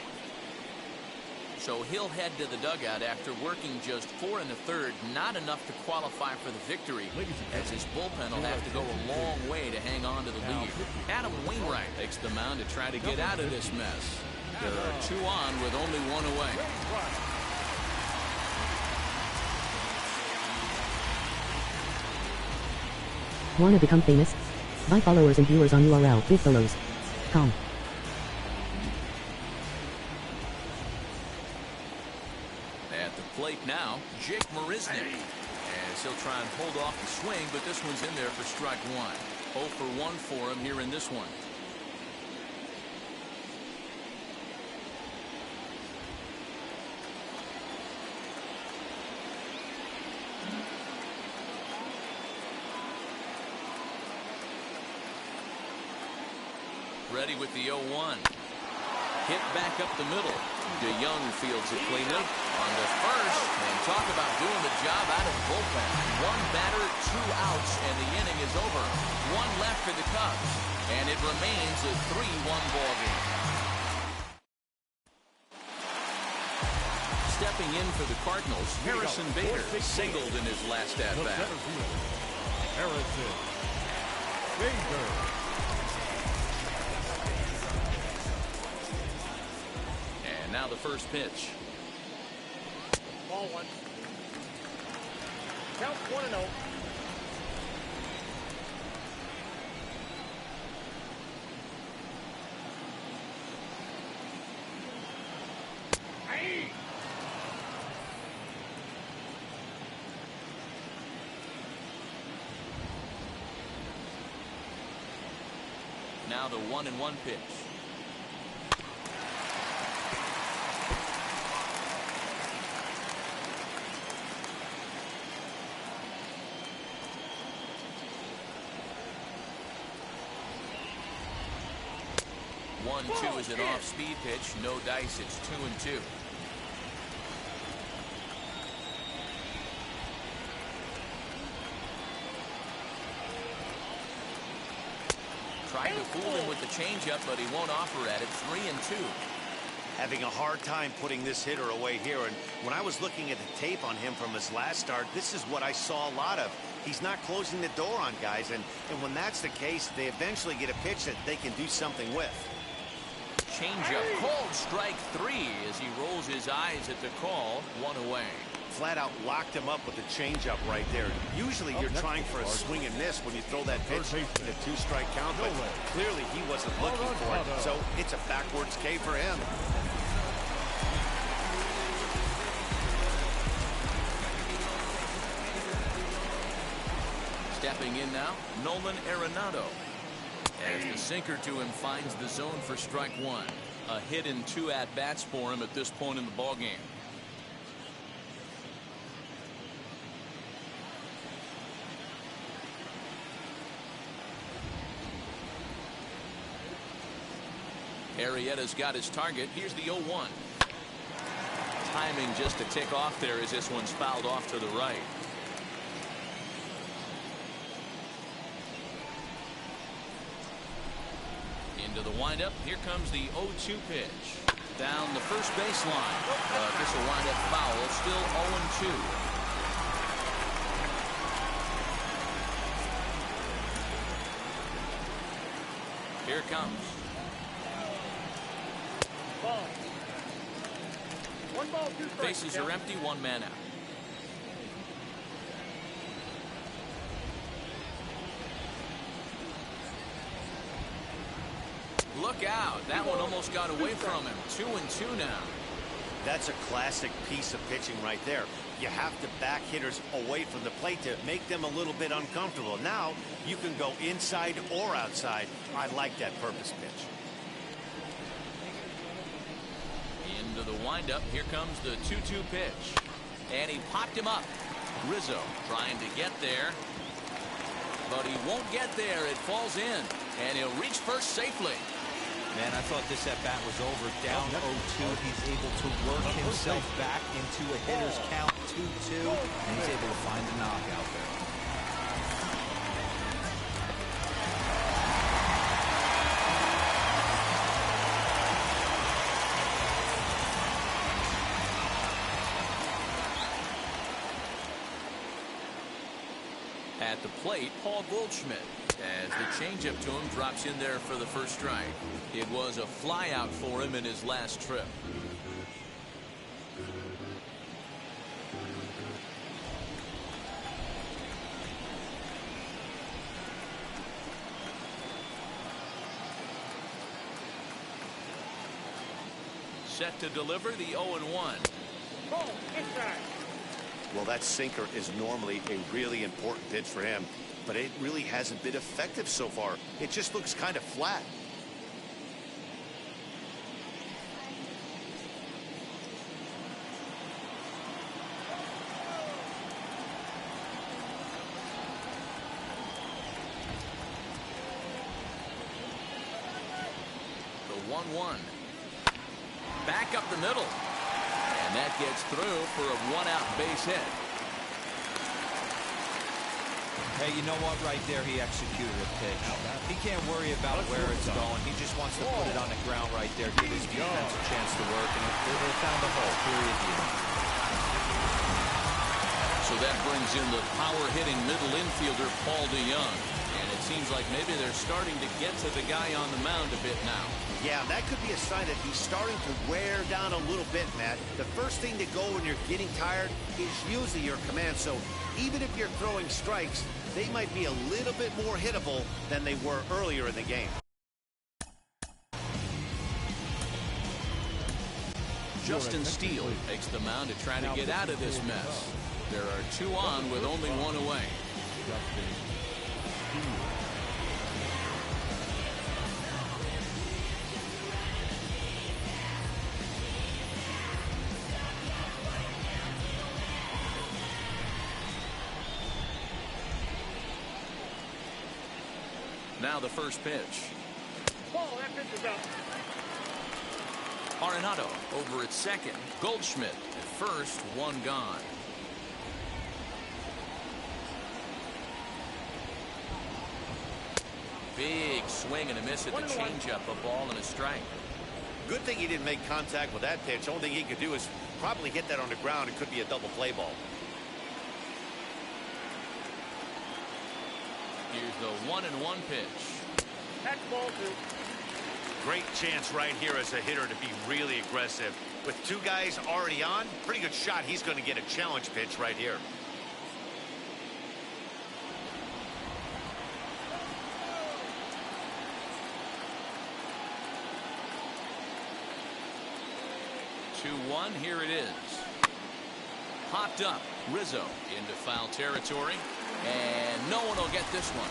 So he'll head to the dugout after working just 4 1/3, not enough to qualify for the victory, as his bullpen will have to go a long way to hang on to the lead. Adam Wainwright takes the mound to try to get out of this mess. There are 2 on with only 1 away. Want to become famous? Buy followers and viewers on URL bigfollows.com. At the plate now, Jake Marisnick. As he'll try and hold off the swing, but this one's in there for strike 1. 0 for 1 for him here in this one. Ready with the 0-1. Hit back up the middle. DeYoung fields it cleanly on the first, and talk about doing the job out of the bullpen. 1 batter, 2 outs, and the inning is over. 1 left for the Cubs, and it remains a 3-1 ball game. Stepping in for the Cardinals, Harrison Bader singled in his last at-bat. Harrison Bader. Now the first pitch. Ball 1. Count 1-0. Now the 1-1 pitch. Is an off-speed pitch. No dice. It's 2-2. Tried to fool him with the changeup, but he won't offer at it. 3-2. Having a hard time putting this hitter away here, and when I was looking at the tape on him from his last start, this is what I saw a lot of. He's not closing the door on guys, and when that's the case, they eventually get a pitch that they can do something with. Changeup, called strike 3 as he rolls his eyes at the call. 1 away. Flat out locked him up with the changeup right there. Usually you're trying for a swing and miss when you throw that pitch in a 2-strike count, but clearly he wasn't looking for it, so it's a backwards K for him. Stepping in now, Nolan Arenado. As the sinker to him finds the zone for strike 1. A hit in 2 at-bats for him at this point in the ballgame. Arrieta's got his target. Here's the 0-1. Timing just to tick off there as this one's fouled off to the right. Into the windup. Here comes the 0-2 pitch. Down the first baseline. This will wind up foul. Still 0-2. Here it comes. Ball. 1 ball, 2 strikes. Bases are empty, 1 man out. Look out. That one almost got away from him. 2-2 now. That's a classic piece of pitching right there. You have to back hitters away from the plate to make them a little bit uncomfortable. Now you can go inside or outside. I like that purpose pitch. Into the windup. Here comes the 2-2 pitch. And he popped him up. Rizzo trying to get there. But he won't get there. It falls in. And he'll reach first safely. Man, I thought this at-bat was over. Down 0-2. He's able to work himself back into a hitter's count, 2-2, and he's able to find the knockout there. At the plate, Paul Goldschmidt, as the changeup to him drops in there for the first strike. It was a flyout for him in his last trip. Set to deliver the 0-1. Ball, inside. Well, that sinker is normally a really important pitch for him, but it really hasn't been effective so far. It just looks kind of flat. The 1-1. Back up the middle. And that gets through for a 1-out base hit. Hey, you know what? Right there, he executed a pitch. He can't worry about where it's going. He just wants to put it on the ground right there, give his defense a chance to work, and they found the hole. Period. So that brings in the power-hitting middle infielder, Paul DeYoung. And it seems like maybe they're starting to get to the guy on the mound a bit now. Yeah, that could be a sign that he's starting to wear down a little bit, Matt. The first thing to go when you're getting tired is usually your command. So even if you're throwing strikes, they might be a little bit more hittable than they were earlier in the game. Justin Steele takes the mound to try to get out of this mess. There are 2 on with only 1 away. Now the first pitch. Ball, that pitch is out. Arenado over at second. Goldschmidt at first, 1 gone. Big swing and a miss at the changeup, a ball and a strike. Good thing he didn't make contact with that pitch. Only thing he could do is probably hit that on the ground. It could be a double play ball. Here's the 1-1 pitch. That's ball 2. Great chance right here as a hitter to be really aggressive. With 2 guys already on, pretty good shot. He's going to get a challenge pitch right here. One, here it is. Popped up. Rizzo into foul territory. And no one will get this one.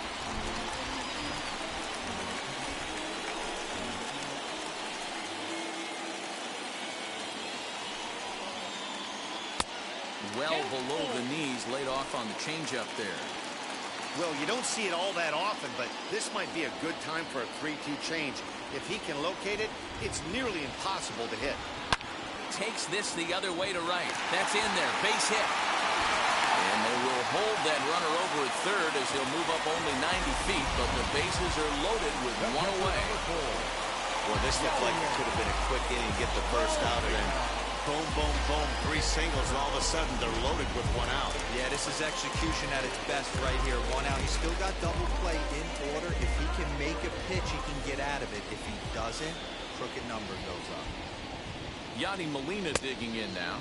Well below the knees, laid off on the changeup there. Well, you don't see it all that often, but this might be a good time for a 3-2 change. If he can locate it, it's nearly impossible to hit. Takes this the other way to right. That's in there. Base hit. And they will hold that runner over at third as he'll move up only 90 feet, but the bases are loaded with 1 away. Well, this looked like it could have been a quick inning, get the first out, and then Boom, boom, boom. 3 singles, and all of a sudden they're loaded with 1 out. Yeah, this is execution at its best right here. 1 out. He's still got double play in order. If he can make a pitch, he can get out of it. If he doesn't, crooked number goes up. Yadi Molina digging in now.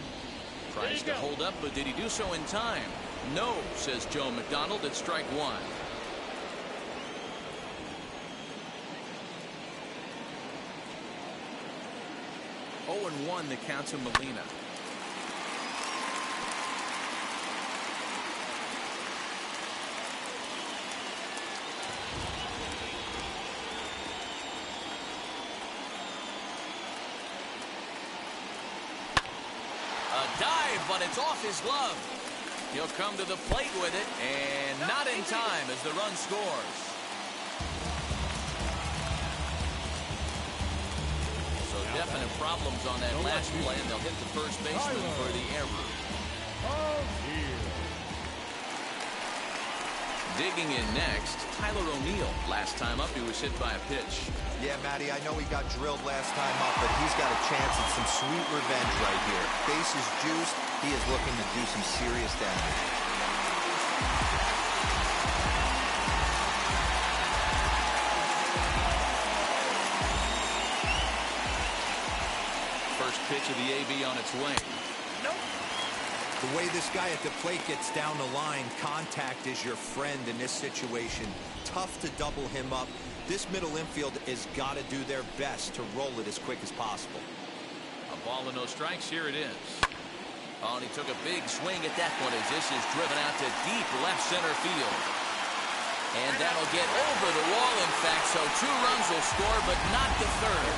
Tries to hold up, but did he do so in time? No, says Joe McDonald at strike 1. Oh, and 1 the count to Molina. A dive, but it's off his glove. He'll come to the plate with it, and not in time as the run scores. So definite problems on that last play, and they'll hit the first baseman for the error. Digging in next, Tyler O'Neill. Last time up, he was hit by a pitch. Yeah, Matty, I know he got drilled last time up, but he's got a chance at some sweet revenge right here. Base is juiced. He is looking to do some serious damage. First pitch of the AB on its way. The way this guy at the plate gets down the line, contact is your friend in this situation. Tough to double him up. This middle infield has got to do their best to roll it as quick as possible. A ball and no strikes. Here it is. Oh, and he took a big swing at that one as this is driven out to deep left center field. And that'll get over the wall, in fact, so 2 runs will score, but not the third.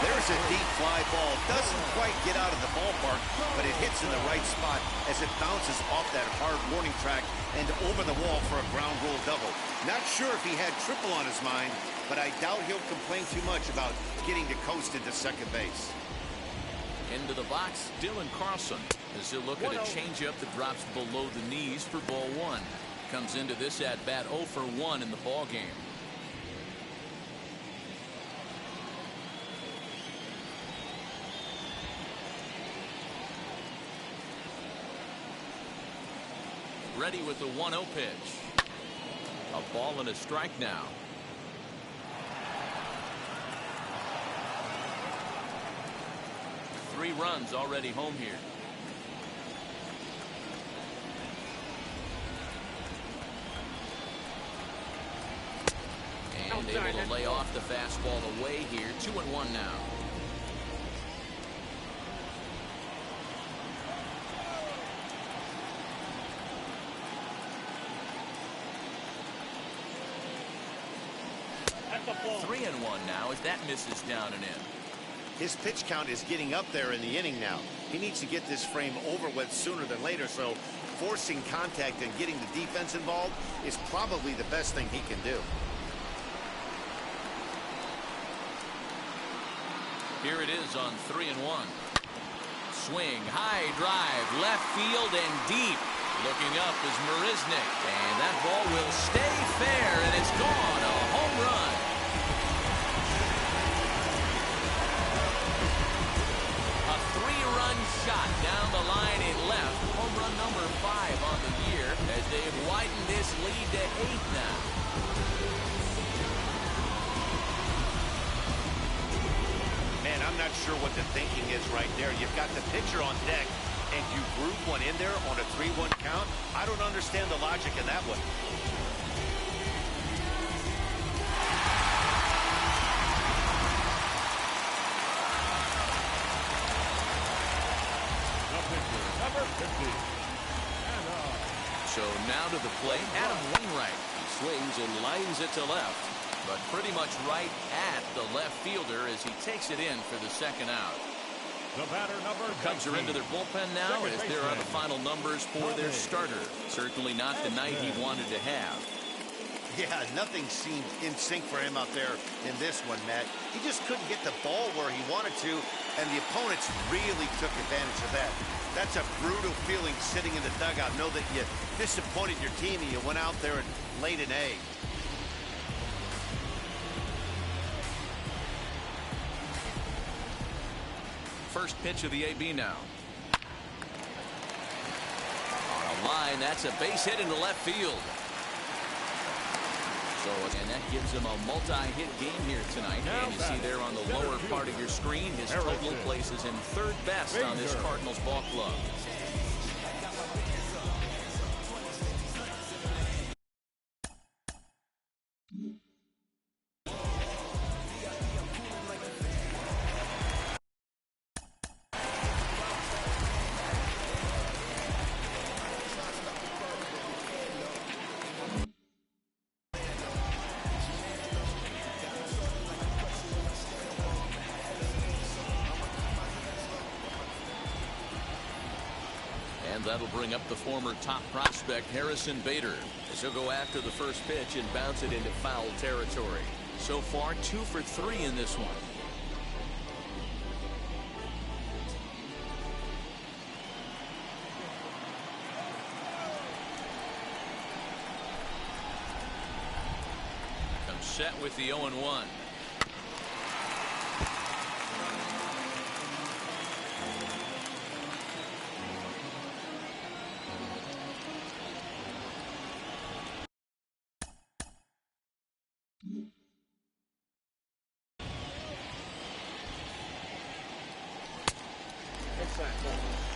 There's a deep fly ball. Doesn't quite get out of the ballpark, but it hits in the right spot as it bounces off that hard warning track and over the wall for a ground rule double. Not sure if he had triple on his mind, but I doubt he'll complain too much about getting to coast into second base. Into the box, Dylan Carlson, as he'll look at a changeup that drops below the knees for ball 1. Comes into this at bat 0 for 1 in the ball game. Ready with the 1-0 pitch. A ball and a strike now. Three runs already home here. And able to lay off the fastball away here. 2-1 now. That's 3-1 now as that misses down and in. His pitch count is getting up there in the inning now. He needs to get this frame over with sooner than later, so forcing contact and getting the defense involved is probably the best thing he can do. Here it is on 3-1. Swing, high drive, left field and deep. Looking up is Marisnick, and that ball will stay fair, and it's gone. A home run. A 3-run shot down the line in left. Home run number 5 on the year as they've widened this lead to 8 now. Man, I'm not sure what the thinking is right there. You've got the pitcher on deck, and you group one in there on a 3-1 count. I don't understand the logic in that one. Number 50. So now to the plate, Adam Wainwright. He swings and lines it to left, but pretty much right at the left fielder as he takes it in for the second out. The batter, number 19. Cubs are into their bullpen now as there are the final numbers for their starter. Certainly not the night he wanted to have. Yeah, nothing seemed in sync for him out there in this one, Matt. He just couldn't get the ball where he wanted to, and the opponents really took advantage of that. That's a brutal feeling sitting in the dugout. Know that you disappointed your team and you went out there and laid an egg. first pitch of the AB now. On a line, that's a base hit into left field. So, and that gives him a multi-hit game here tonight. And you see there on the lower part of your screen, his total places him third best on this Cardinals ball club. And that'll bring up the former top prospect Harrison Bader, as he'll go after the first pitch and bounce it into foul territory. So far 2 for 3 in this one. Comes set with the 0-1.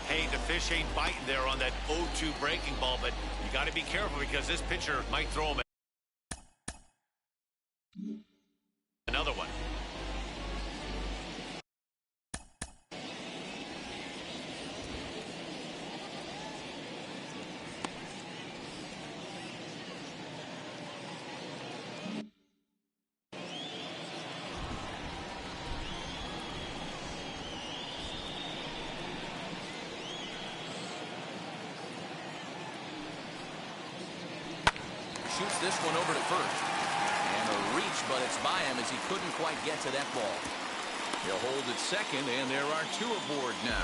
Hey, the fish ain't biting there on that 0-2 breaking ball, but you got to be careful because this pitcher might throw him another one. Shoots this one over to first. And a reach, but it's by him as he couldn't quite get to that ball. He'll hold it second, and there are 2 aboard now.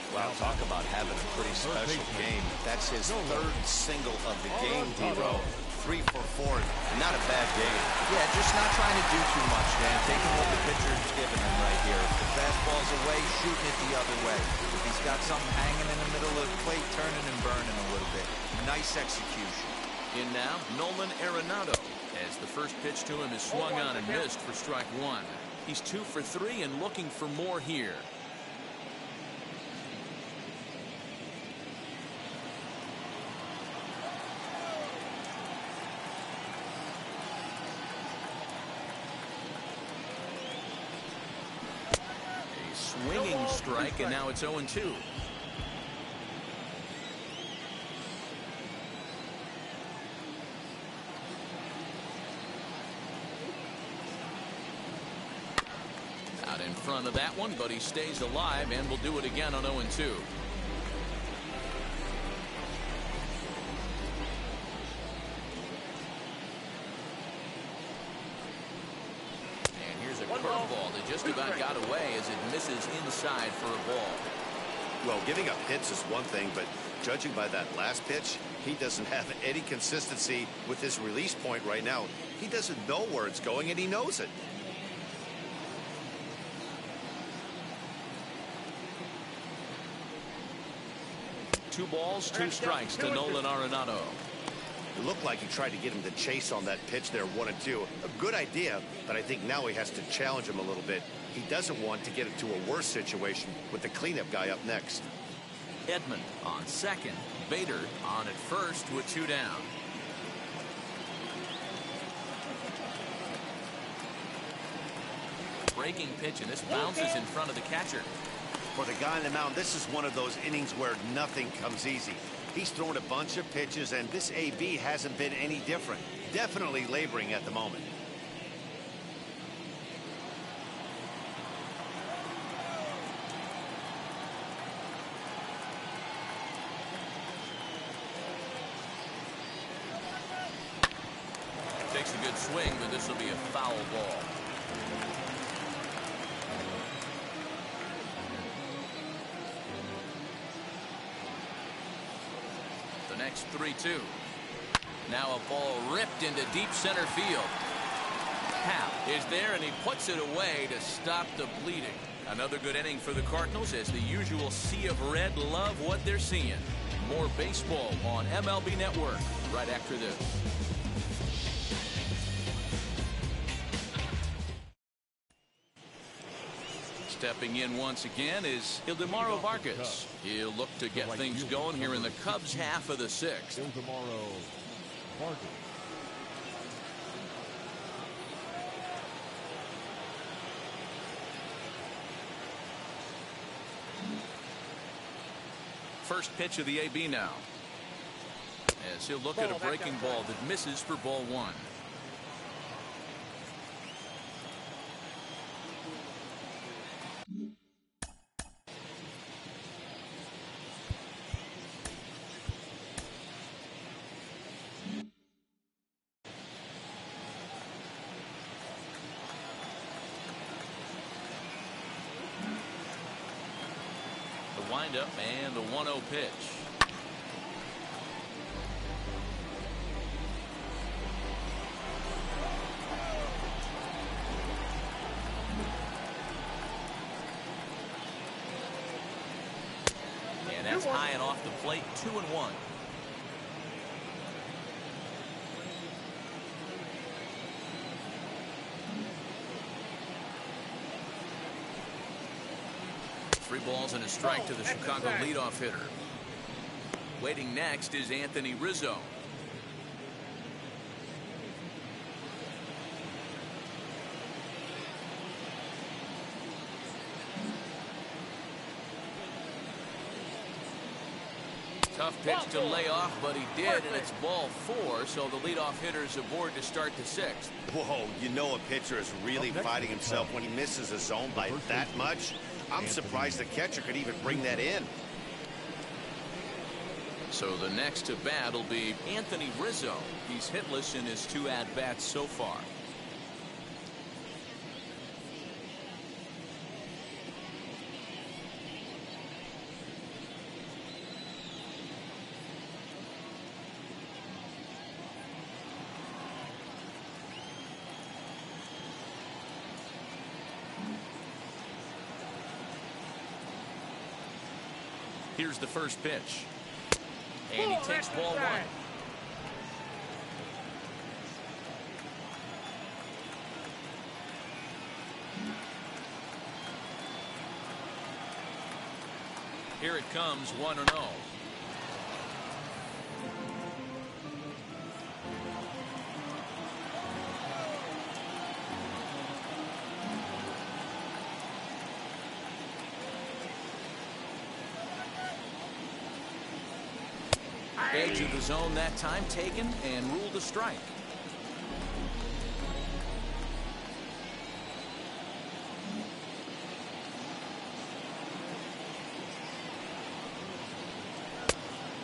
Wow, talk about having a pretty special game. That's his third single of the game, D-Row. 3 for 4. Not a bad game. Yeah, just not trying to do too much, Dan. Taking what the pitcher's giving him right here. If the fastball's away, shooting it the other way. If he's got something hanging in the middle of the plate, turning and burning a little bit. Nice execution. In now, Nolan Arenado, as the first pitch to him is swung on and missed for strike 1. He's 2 for 3 and looking for more here. A swinging strike, and now it's 0-2. Out in front of that one, but he stays alive and will do it again on 0-2. And here's a curveball that just about got away as it misses inside for a ball. Well, giving up hits is one thing, but judging by that last pitch, he doesn't have any consistency with his release point right now. He doesn't know where it's going, and he knows it. Two balls, 2 strikes to Nolan Arenado. It looked like he tried to get him to chase on that pitch there, 1-2. A good idea, but I think now he has to challenge him a little bit. He doesn't want to get into a worse situation with the cleanup guy up next. Edman on second. Bader on at first with 2 down. Breaking pitch, and this bounces in front of the catcher. For the guy on the mound, this is one of those innings where nothing comes easy. He's thrown a bunch of pitches, and this AB hasn't been any different. Definitely laboring at the moment. Takes a good swing, but this will be a foul ball. The next 3-2. Now a ball ripped into deep center field. Hap is there, and he puts it away to stop the bleeding. Another good inning for the Cardinals as the usual sea of red love what they're seeing. More baseball on MLB Network right after this. Stepping in once again is Ildemaro Vargas. He'll look to get things going here in the Cubs half of the sixth. Ildemaro Vargas. First pitch of the AB now. As he'll look at a breaking ball that misses for ball one. Windup and the 1-0 pitch. And that's high and off the plate. 2-1. Three balls and a strike to the Chicago leadoff hitter. Waiting next is Anthony Rizzo. Tough pitch to lay off, but he did, and it's ball 4, so the leadoff hitter's aboard to start the sixth. Whoa, you know a pitcher is really fighting himself when he misses a zone by that much. I'm surprised the catcher could even bring that in. So the next to bat will be Anthony Rizzo. He's hitless in his 2 at-bats so far. Here's the first pitch. And he takes ball 1. Here it comes, 1-0. Edge of the zone that time taken and ruled a strike.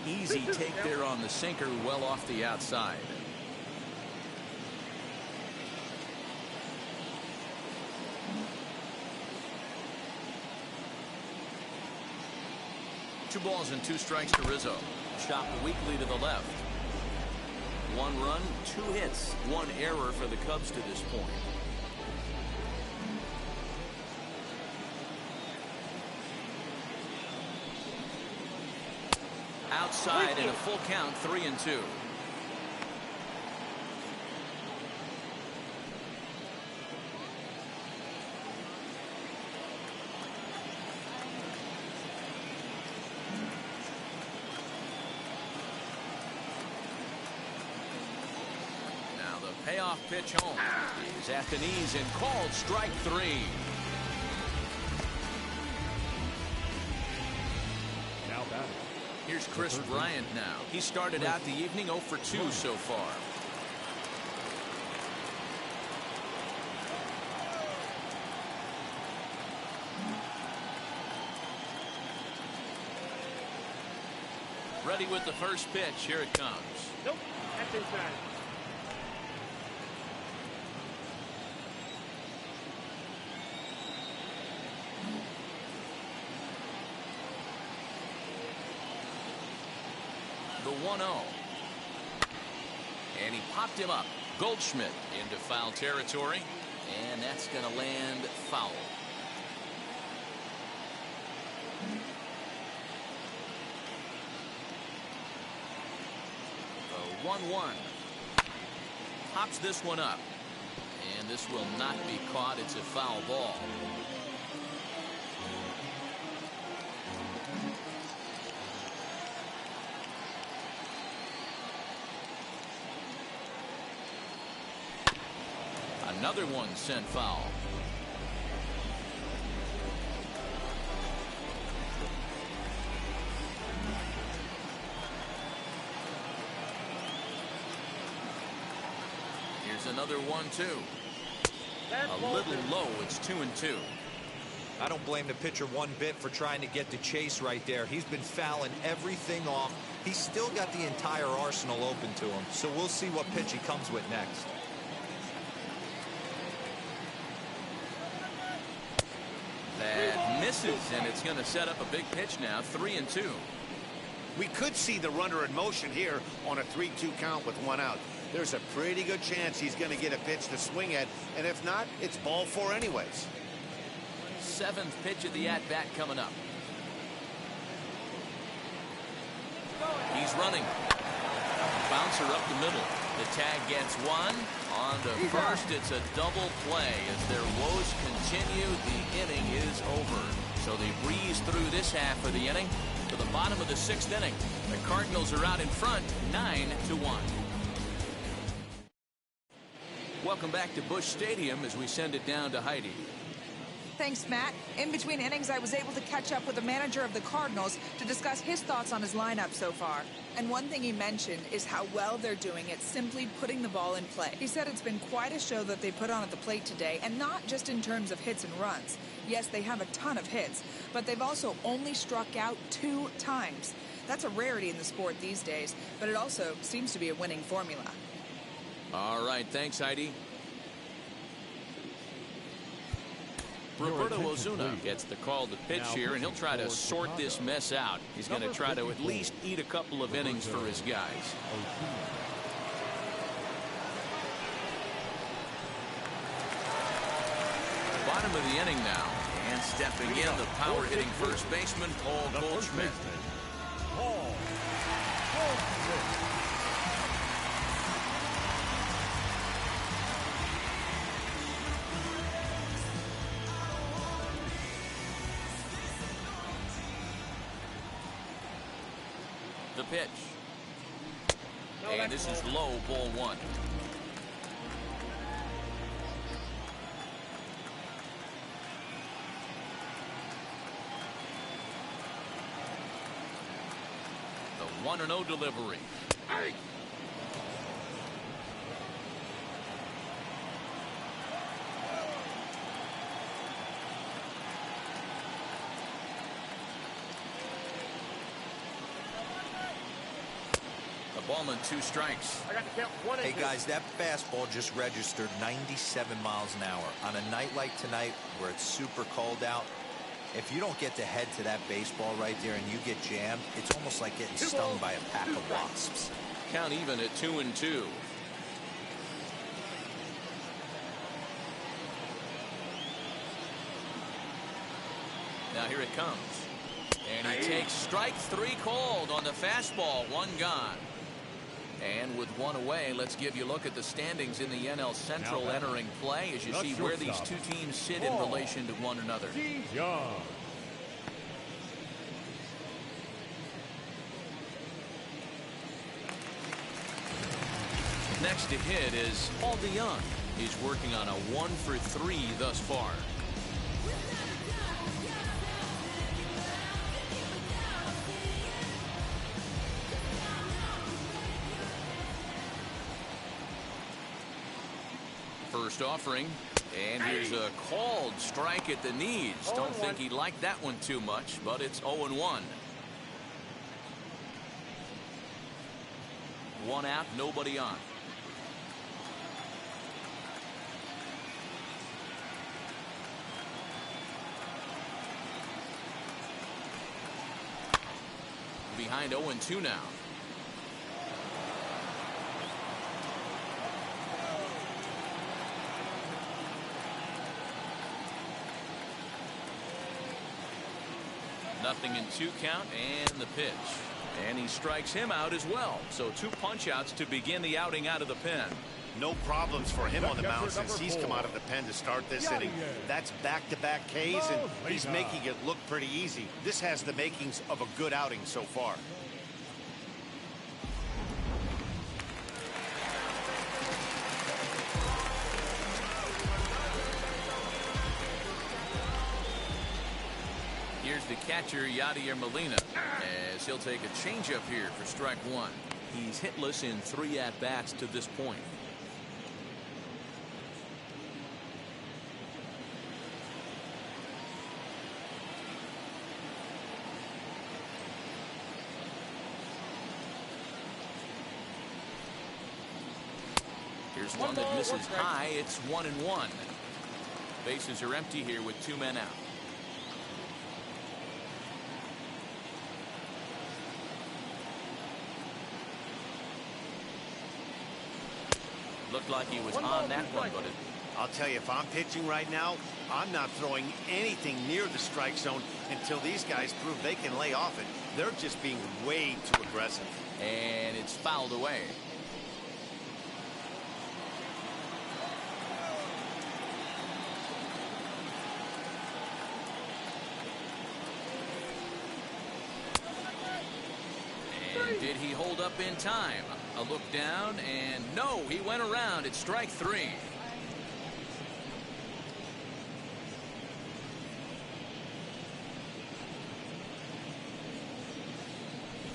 Easy take there on the sinker, well off the outside. Two balls and 2 strikes to Rizzo. Chopped weakly to the left. 1 run, 2 hits, 1 error for the Cubs to this point. Outside in a full count, 3-2. Payoff pitch home. Is at the knees and called strike 3. Now batting. Here's Chris Bryant now. He started out the evening 0 for 2 so far. Ready with the first pitch. Here it comes. Nope, that's inside. The 1-0. And he popped him up. Goldschmidt into foul territory. And that's going to land foul. The 1-1. Pops this one up. And this will not be caught. It's a foul ball. Another one sent foul. Here's another 1-2. A little low. It's 2-2. I don't blame the pitcher one bit for trying to get the chase right there. He's been fouling everything off. He's still got the entire arsenal open to him. So we'll see what pitch he comes with next. That misses, and it's going to set up a big pitch now. 3-2. We could see the runner in motion here on a 3-2 count with one out. There's a pretty good chance he's going to get a pitch to swing at, and if not, it's ball four anyways. 7th pitch of the at-bat coming up. He's running. Bouncer up the middle. The tag gets one. On to first, it's a double play. As their woes continue, the inning is over. So they breeze through this half of the inning to the bottom of the 6th inning. The Cardinals are out in front, 9-1. Welcome back to Busch Stadium as we send it down to Heidi. Thanks, Matt. In between innings, I was able to catch up with the manager of the Cardinals to discuss his thoughts on his lineup so far. And one thing he mentioned is how well they're doing at simply putting the ball in play. He said it's been quite a show that they put on at the plate today, and not just in terms of hits and runs. Yes, they have a ton of hits, but they've also only struck out 2 times. That's a rarity in the sport these days, but it also seems to be a winning formula. All right, thanks, Heidi. Roberto Ozuna gets the call to pitch here, and he'll try to sort this mess out. He's going to try to at least eat a couple of innings for his guys. Bottom of the inning now, and stepping in, the power-hitting first baseman, Paul Goldschmidt. The pitch. And this is low, ball 1. The 1-0 delivery. Ball and 2 strikes. I got to count 1 and 2. Hey guys, that fastball just registered 97 miles an hour. On a night like tonight where it's super cold out, if you don't get to head to that baseball right there and you get jammed, it's almost like getting stung by a pack of wasps. Count even at 2-2. Now here it comes. And he takes strike 3 called on the fastball. 1 gone. And with 1 away, let's give you a look at the standings in the NL Central entering play as you see where these 2 teams sit in relation to one another. Next to hit is Paul DeYoung. He's working on a 1-for-3 thus far. First offering, and here's a called strike at the knees. Don't think he liked that one too much, but it's 0-1. 1 out, nobody on. Behind 0-2 now. 1-2 count and the pitch. And he strikes him out as well. So 2 punch-outs to begin the outing out of the pen. No problems for him on the mound since he's come out of the pen to start this inning. That's back-to-back Ks, and he's making it look pretty easy. This has the makings of a good outing so far. Here's the catcher, Yadier Molina, as he'll take a changeup here for strike 1. He's hitless in 3 at-bats to this point. Here's one that misses high. It's 1-1. Bases are empty here with 2 men out. Looked like he was on that one, but I'll tell you, if I'm pitching right now, I'm not throwing anything near the strike zone until these guys prove they can lay off it. They're just being way too aggressive. And it's fouled away. And did he hold up in time? A look down, and no, he went around. It's strike 3.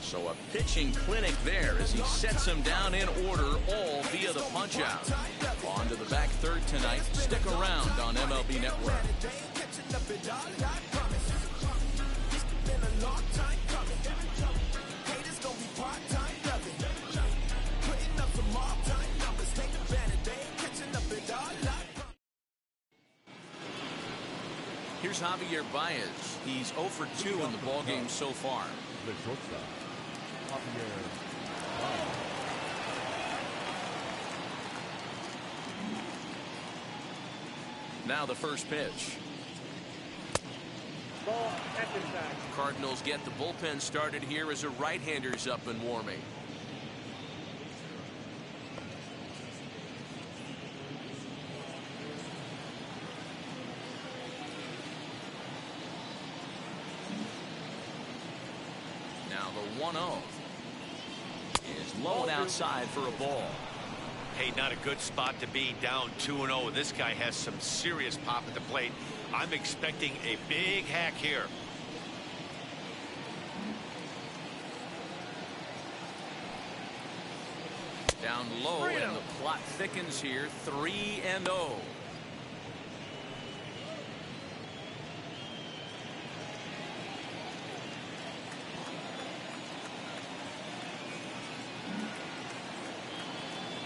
So a pitching clinic there as he sets him down in order, all via the punch-out. On to the back third tonight. Stick around on MLB Network. Here's Javier Baez. He's 0 for 2 in the ballgame so far. The shortstop, Javier Baez. Now the first pitch. Ball at the side. Cardinals get the bullpen started here as a right-hander's up and warming. Now the 1-0 is low and outside for a ball. Hey, not a good spot to be, down 2-0. This guy has some serious pop at the plate. I'm expecting a big hack here. Down low, and the plot thickens here. 3-0.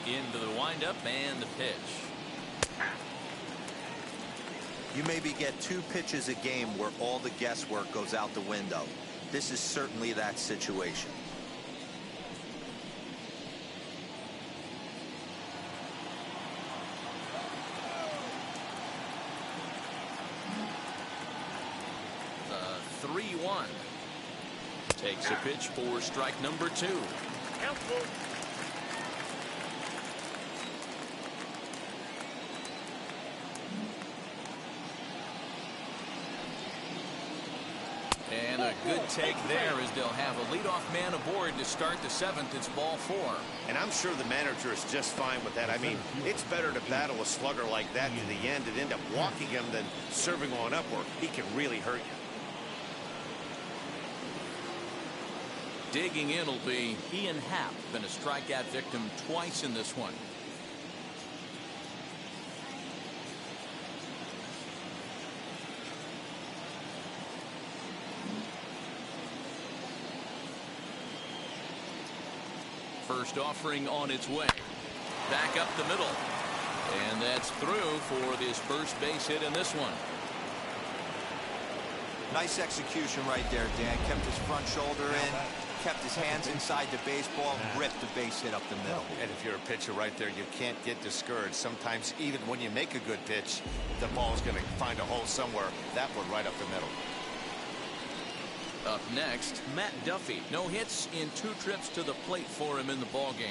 Into the windup and the pitch. You maybe get 2 pitches a game where all the guesswork goes out the window. This is certainly that situation. The 3-1 takes a pitch for strike number 2. Helpful. And a good take there as they'll have a leadoff man aboard to start the 7th. It's ball 4. And I'm sure the manager is just fine with that. I mean, it's better to battle a slugger like that to the end and end up walking him than serving on upward. He can really hurt you. Digging in will be Ian Happ, been a strikeout victim twice in this one. First offering on its way. Back up the middle. And that's through for this first base hit in this one. Nice execution right there, Dan. Kept his front shoulder in, kept his hands inside the baseball, ripped the base hit up the middle. And if you're a pitcher right there, you can't get discouraged. Sometimes even when you make a good pitch, the ball's going to find a hole somewhere. That one right up the middle. Up next, Matt Duffy. No hits in 2 trips to the plate for him in the ball game.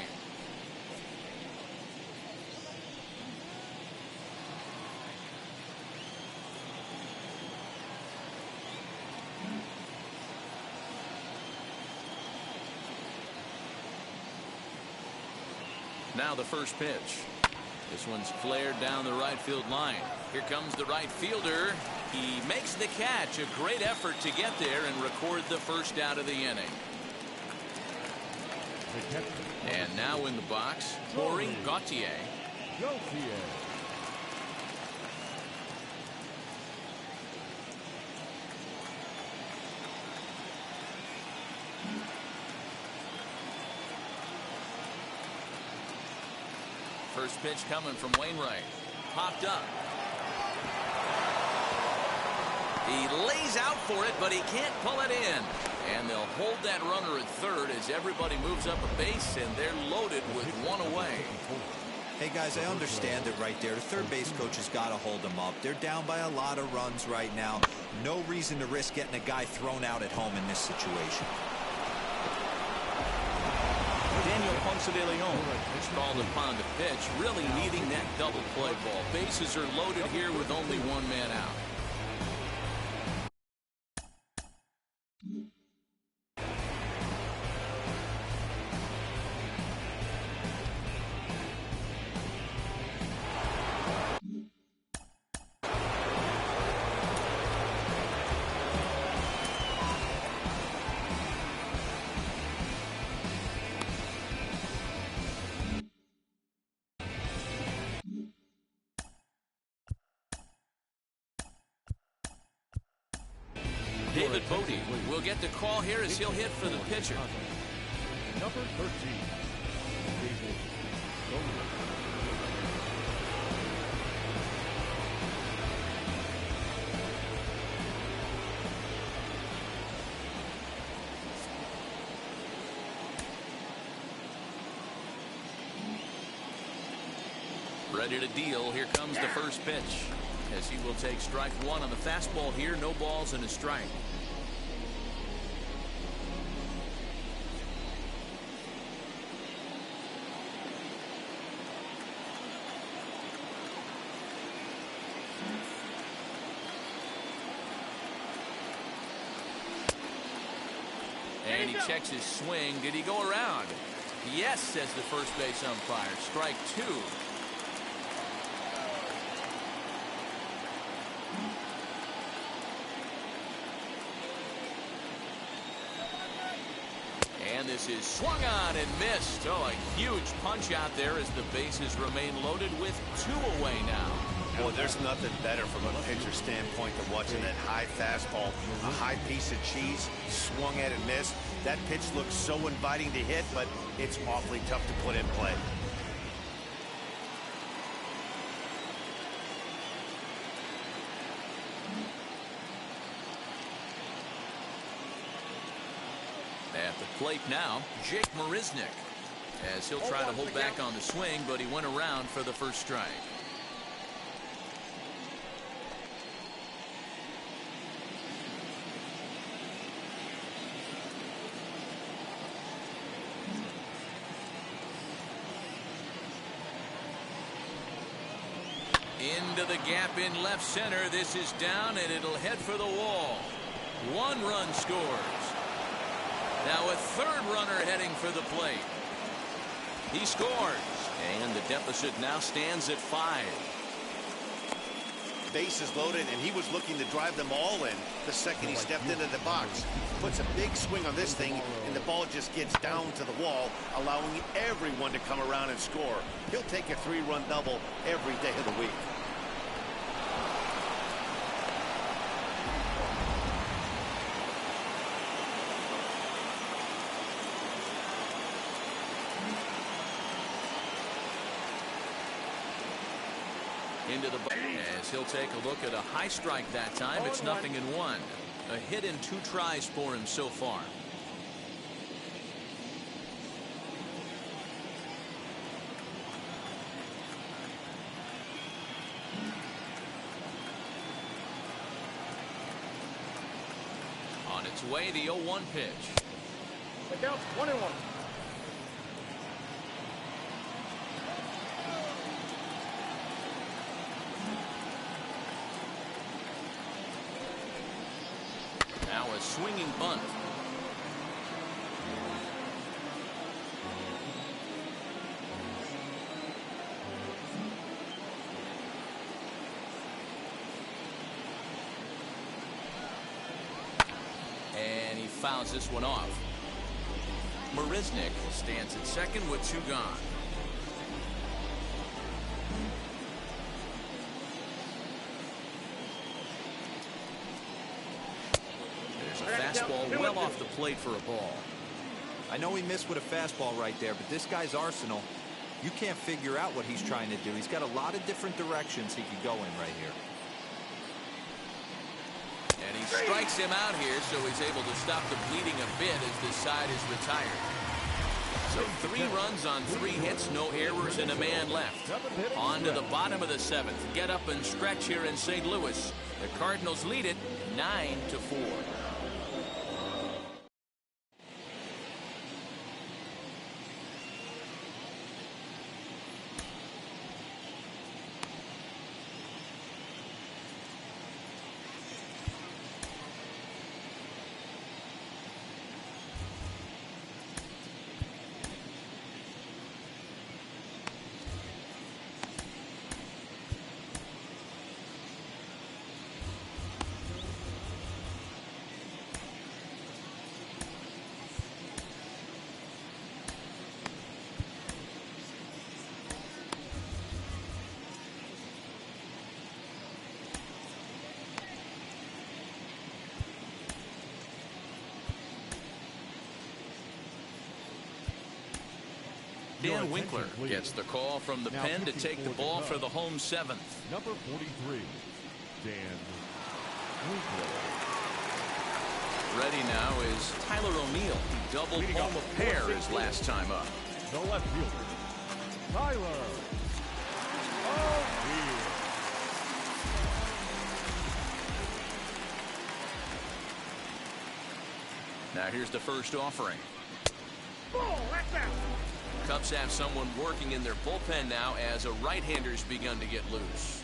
Now the first pitch. This one's flared down the right field line. Here comes the right fielder. He makes the catch. A great effort to get there and record the first out of the inning. And now in the box, Corey Gauthier. First pitch coming from Wainwright. Popped up. He lays out for it, but he can't pull it in. And they'll hold that runner at third as everybody moves up a base, and they're loaded with one away. Hey, guys, I understand it right there. The third base coach has got to hold them up. They're down by a lot of runs right now. No reason to risk getting a guy thrown out at home in this situation. Daniel Ponce de Leon is called upon to pitch, really needing that double play ball. Bases are loaded here with only one man out. David Bodie will get the call here as he'll hit for the pitcher. Number 13. David Bodie. Ready to deal. Here comes the first pitch. As he will take strike one on the fastball here. No balls and a strike. And he checks his swing. Did he go around? Yes, says the first base umpire. Strike 2. And this is swung on and missed. Oh, a huge punch out there as the bases remain loaded with 2 away now. Boy, there's nothing better from a pitcher standpoint than watching that high fastball, a high piece of cheese, swung at and missed. That pitch looks so inviting to hit, but it's awfully tough to put in play. At the plate now, Jake Marisnick, as he'll try to hold back on the swing, but he went around for the first strike. Into the gap in left center. This is down, and it'll head for the wall. 1 run scores. Now a third runner heading for the plate. He scores, and the deficit now stands at 5. Bases loaded, and he was looking to drive them all in the second he stepped into the box. Puts a big swing on this thing, and the ball just gets down to the wall, allowing everyone to come around and score. He'll take a 3-run double every day of the week. Into the as he'll take a look at a high strike that time. It's 0-1. A hit in 2 tries for him so far. On its on its way, the 0-1 pitch. The count's 1-1. Now a swinging bunt. And he fouls this one off. Marisnick stands at second with 2 gone. There's a fastball well off the plate for a ball. I know he missed with a fastball right there, but this guy's arsenal, you can't figure out what he's trying to do. He's got a lot of different directions he could go in right here. And he strikes him out here, so he's able to stop the bleeding a bit as this side is retired. So 3 runs on 3 hits, no errors, and a man left. On to the bottom of the 7th. Get up and stretch here in St. Louis. The Cardinals lead it 9-4. Dan Winkler gets the call from the pen to take the ball for the home 7th. Number 43, Dan Winkler. Ready now is Tyler O'Neill. He doubled home a pair his last time up. The left fielder, Tyler O'Neill. Now here's the first offering. Ball, that's out. Cubs have someone working in their bullpen now as a right-hander's begun to get loose.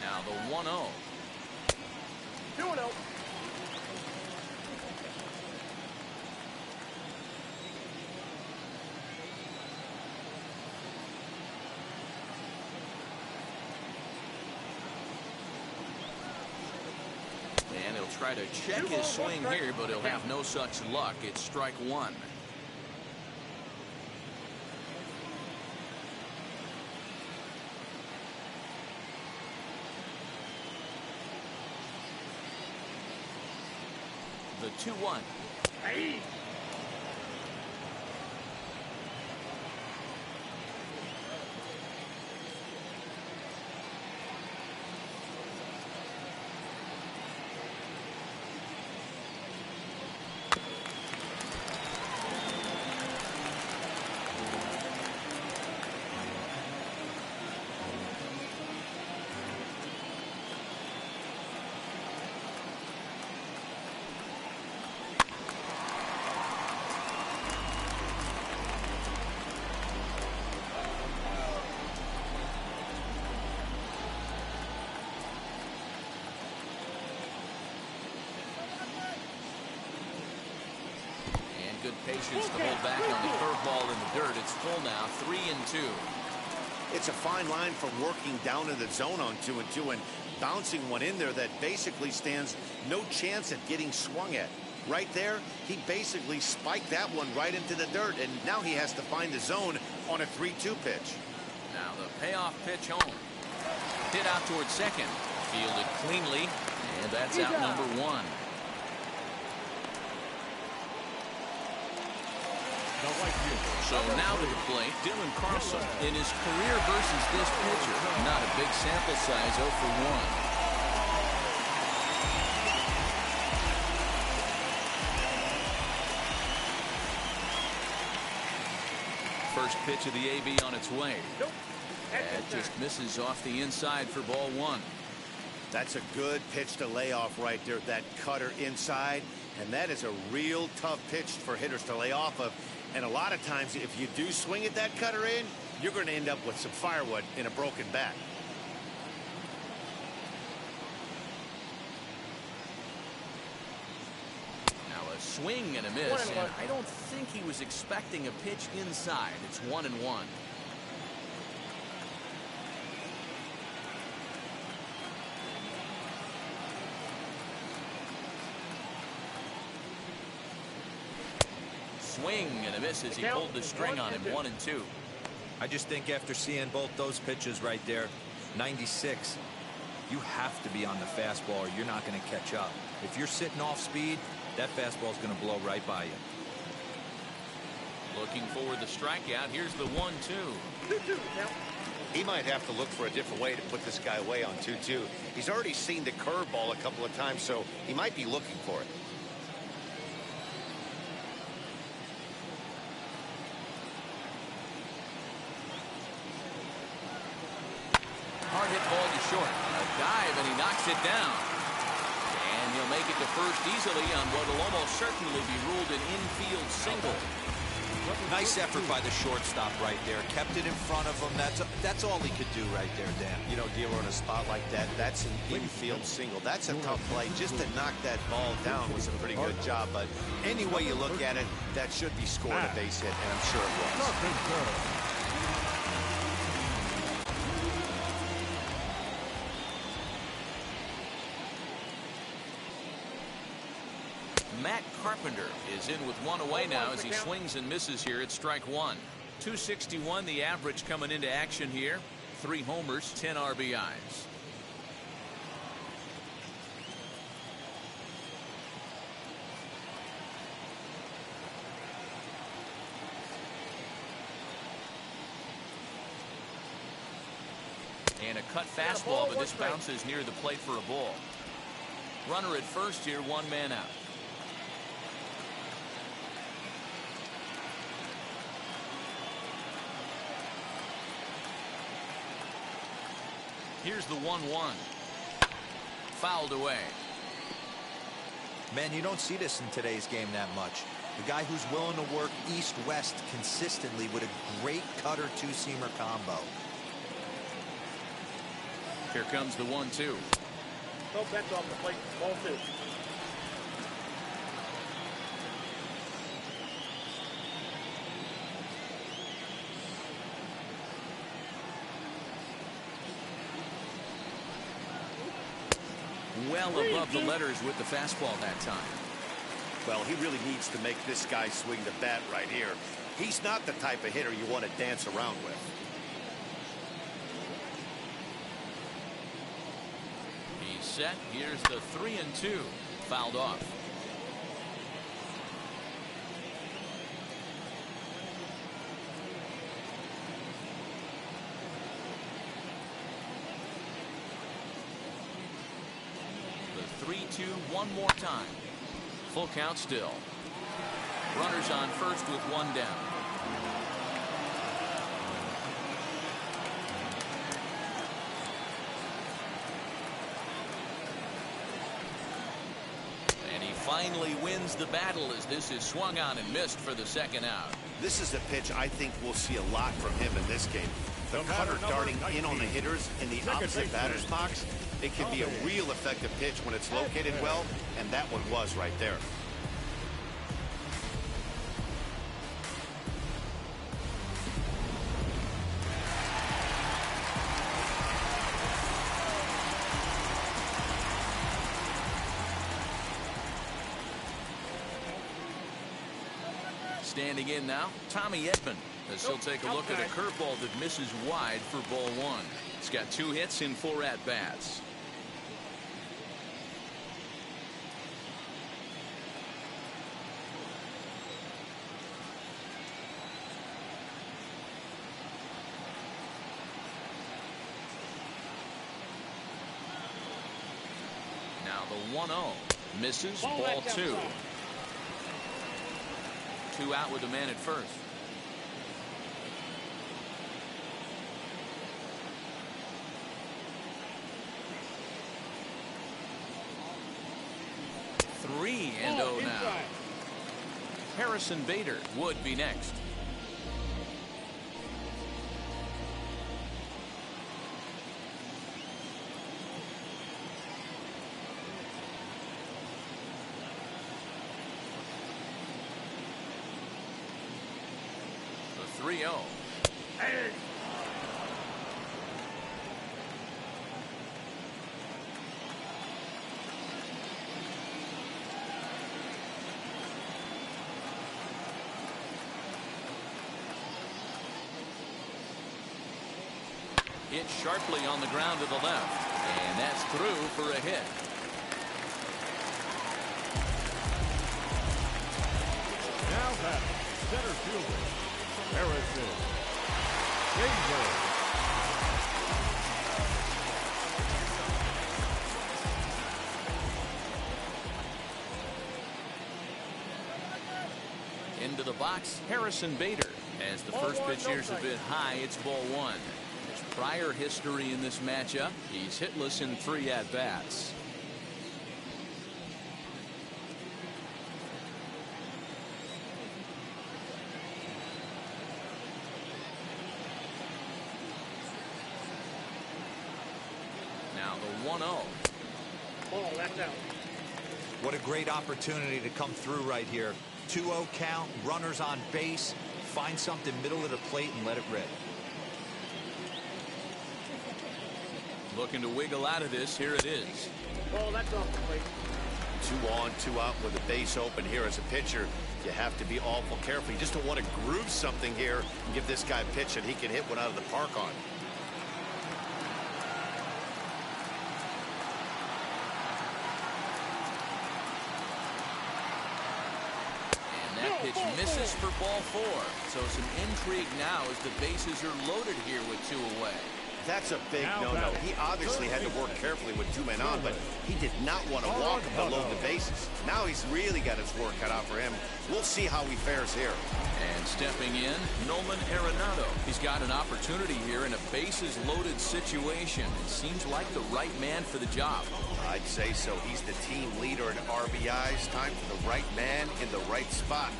Now the 1-0. 2-0. And he'll try to check his swing here, but he'll have no such luck. It's strike 1. The 2-1. Hey. Good patience to hold back on the curveball in the dirt. It's full now, 3-2. It's a fine line from working down in the zone on 2-2 and bouncing one in there that basically stands no chance at getting swung at. Right there, he basically spiked that one right into the dirt, and now he has to find the zone on a 3-2 pitch. Now the payoff pitch home. Hit out towards second. Fielded cleanly, and that's out number 1. So now to the plate, Dylan Carlson. In his career versus this pitcher, not a big sample size, 0 for 1. pitch of the AB on its way. That just misses off the inside for ball one. That's a good pitch to lay off right there, that cutter inside. And that is a real tough pitch for hitters to lay off of. And a lot of times, if you do swing at that cutter in, you're going to end up with some firewood in a broken bat. Now a swing and a miss, and I don't think he was expecting a pitch inside. It's 1-1. Swing and a miss as he pulled the string on him. 1-2. I just think after seeing both those pitches right there, 96, you have to be on the fastball or you're not going to catch up. If you're sitting off speed, that fastball is going to blow right by you. Looking for the strikeout. Here's the 1-2. He might have to look for a different way to put this guy away on 2-2. He's already seen the curveball a couple of times, so he might be looking for it. Hard hit ball to short. A dive, and he knocks it down. And he'll make it to first easily on what will almost certainly be ruled an infield single. Nice effort by the shortstop right there. Kept it in front of him. That's all he could do right there, Dan. You know, dealer on a spot like that, that's an infield single. That's a tough play. Just to knock that ball down was a pretty good job. But any way you look at it, that should be scored a base hit, and I'm sure it was. Matt Carpenter is in with one away now as he swings and misses here at strike one. 261 the average coming into action here. 3 homers, 10 RBIs. And a cut fastball, but this bounces near the plate for a ball. Runner at first here, 1 man out. Here's the 1-1. Fouled away. Man, you don't see this in today's game that much. The guy who's willing to work east-west consistently with a great cutter two-seamer combo. Here comes the 1-2. No bets off the plate. Ball 2. Well above the letters with the fastball that time. Well, he really needs to make this guy swing the bat right here. He's not the type of hitter you want to dance around with. He's set. Here's the 3-2. Fouled off. The 3-2 one more time. Full count still. Runners on first with 1 down. And he finally wins the battle as this is swung on and missed for the 2nd out. This is a pitch I think we'll see a lot from him in this game. The cutter darting in on the hitters in the opposite batter's box. It can be a real effective pitch when it's located well, and that one was right there. Standing in now, Tommy Edman, as he'll take a look at a curveball that misses wide for ball 1. He's got 2 hits in 4 at-bats. Now the 1-0 misses, ball 2. 2 out with a man at first. Harrison Bader would be next. The 3-0. Hit sharply on the ground to the left, and that's through for a hit. Now batting, center fielder, Harrison Bader. Into the box, Harrison Bader. As the first pitch here's a bit high, it's ball one. There's prior history in this matchup. He's hitless in 3 at-bats. Now the 1-0. Oh, that's out. What a great opportunity to come through right here. 2-0 count, runners on base. Find something middle of the plate and let it rip. Looking to wiggle out of this. Here it is. Oh, that's off the plate. 2 on, 2 out with the base open here as a pitcher. You have to be awful careful. You just don't want to groove something here and give this guy a pitch that he can hit one out of the park on. Pitch misses for ball 4. So some intrigue now as the bases are loaded here with 2 away. That's a big no-no. He obviously had to work carefully with 2 men on, but he did not want to walk him below the bases. Now he's really got his work cut out for him. We'll see how he fares here. And stepping in, Nolan Arenado. He's got an opportunity here in a bases-loaded situation. It seems like the right man for the job. I'd say so. He's the team leader in RBIs. Time for the right man in the right spot.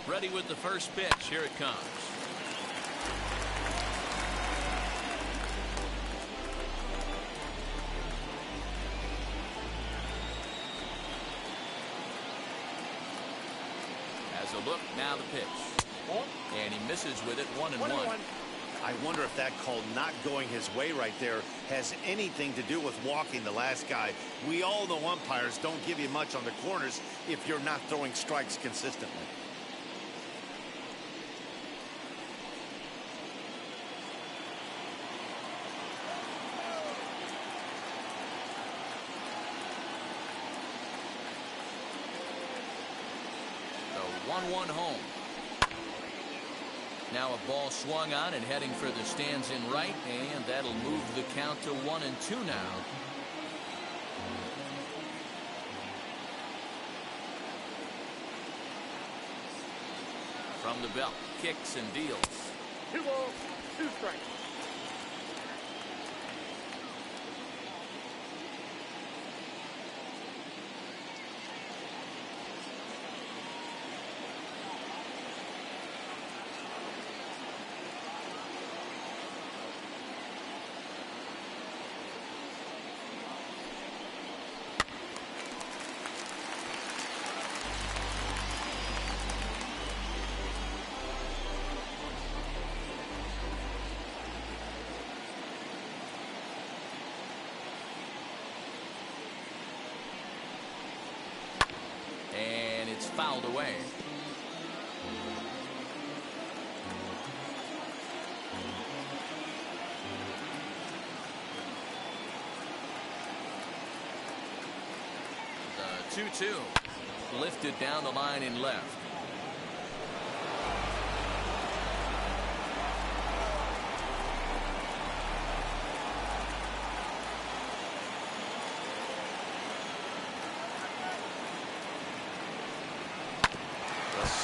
Ready with the first pitch. Here it comes. As a look, now the pitch. And he misses with it, 1-1. I wonder if that call not going his way right there has anything to do with walking the last guy. We all know umpires don't give you much on the corners if you're not throwing strikes consistently. The 1-1 home. Now a ball swung on and heading for the stands in right, and that'll move the count to 1-2 now. From the belt, kicks and deals. 2 balls, 2 strikes. And it's fouled away. The 2-2 lifted down the line in left.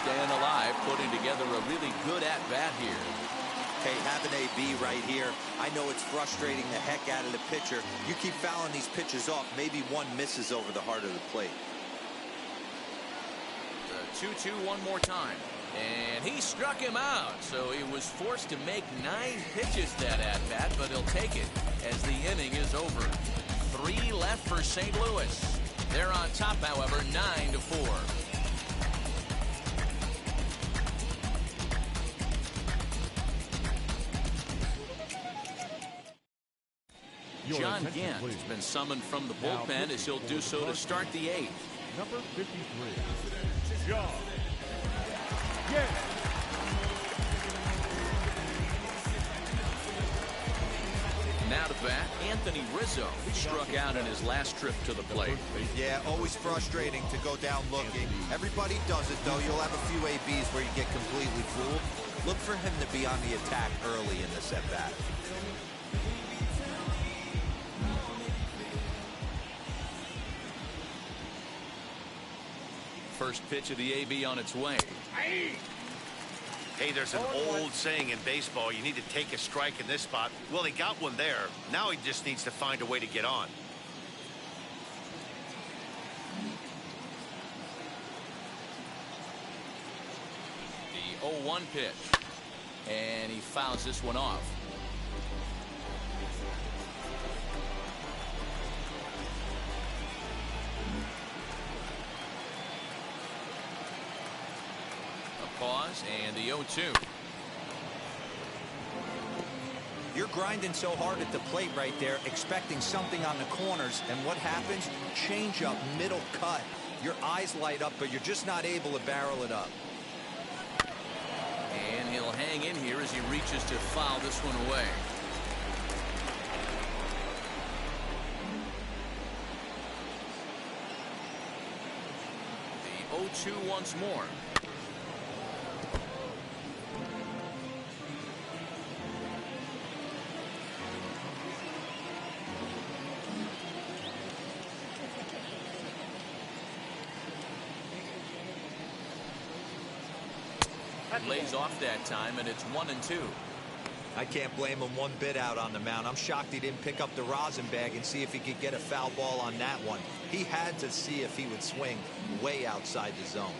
staying alive, putting together a really good at-bat here. Hey, have an AB right here. I know it's frustrating the heck out of the pitcher. You keep fouling these pitches off, maybe one misses over the heart of the plate. The 2-2 one more time. And he struck him out, so he was forced to make 9 pitches that at-bat, but he'll take it as the inning is over. 3 left for St. Louis. They're on top, however, 9-4. John Gant has been summoned from the bullpen as he'll do so to start the 8th. Number 53, John Gant. Now to bat, Anthony Rizzo struck out in his last trip to the plate. Yeah, always frustrating to go down looking. Everybody does it, though. You'll have a few ABs where you get completely fooled. Look for him to be on the attack early in this at-bat. First pitch of the AB on its way. Hey, there's an old saying in baseball, you need to take a strike in this spot. Well, he got one there. Now he just needs to find a way to get on. The 0-1 pitch. And he fouls this one off. Pause and the 0-2. You're grinding so hard at the plate right there, expecting something on the corners, and what happens? Change up, middle cut. Your eyes light up, but you're just not able to barrel it up. And he'll hang in here as he reaches to foul this one away. The 0-2 once more. Lays off that time, and it's 1-2. I can't blame him one bit out on the mound. I'm shocked he didn't pick up the rosin bag and see if he could get a foul ball on that one. He had to see if he would swing way outside the zone.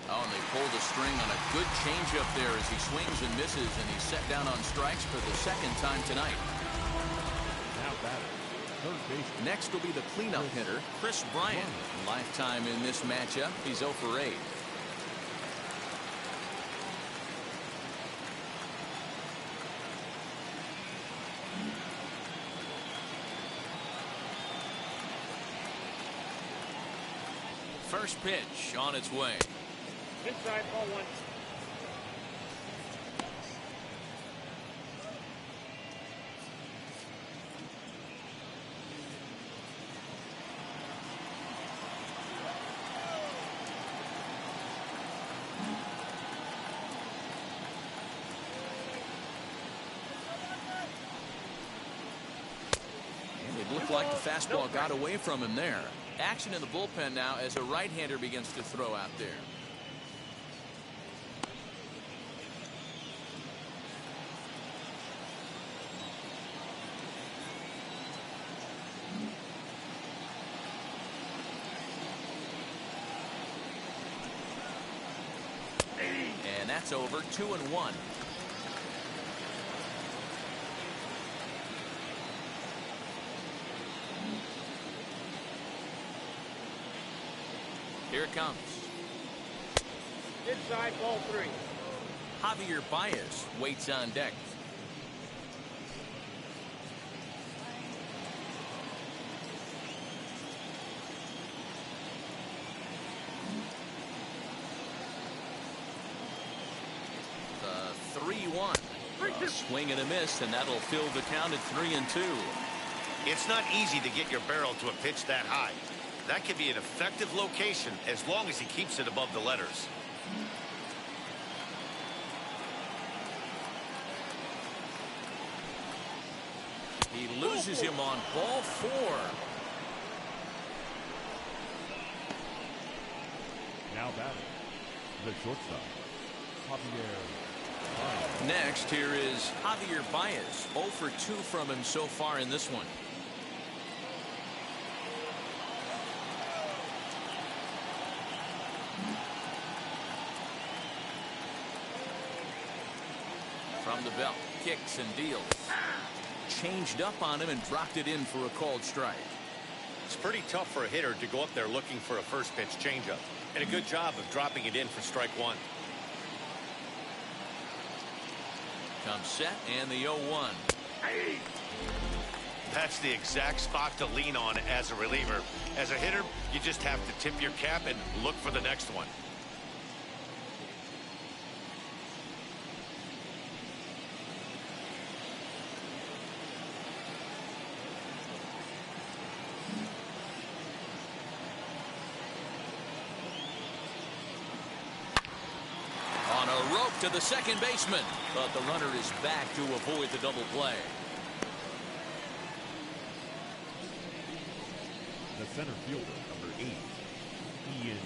Oh, and they pulled a string on a good changeup there as he swings and misses, and he's set down on strikes for the 2nd time tonight. Now batting, third baseman. Next will be the cleanup hitter, Chris Bryant. Lifetime in this matchup, he's 0 for 8. First pitch on its way. Inside, ball 1. It looked like the fastball got away from him there. Action in the bullpen now as a right-hander begins to throw out there. And that's over. 2-1. Here it comes. Inside, ball 3. Javier Baez waits on deck. The 3-1. A swing and a miss, and that'll fill the count at 3-2. It's not easy to get your barrel to a pitch that high. That could be an effective location as long as he keeps it above the letters. He loses him on ball 4. Now batting, the shortstop, Javier Baez. Next, here is Javier Baez. 0 for 2 from him so far in this one. From the belt, kicks and deals. Changed up on him and dropped it in for a called strike. It's pretty tough for a hitter to go up there looking for a first pitch changeup. And a good job of dropping it in for strike one. Comes set and the 0-1. That's the exact spot to lean on as a reliever. As a hitter, you just have to tip your cap and look for the next one. On a rope to the second baseman, but the runner is back to avoid the double play. The center fielder, number 8, Ian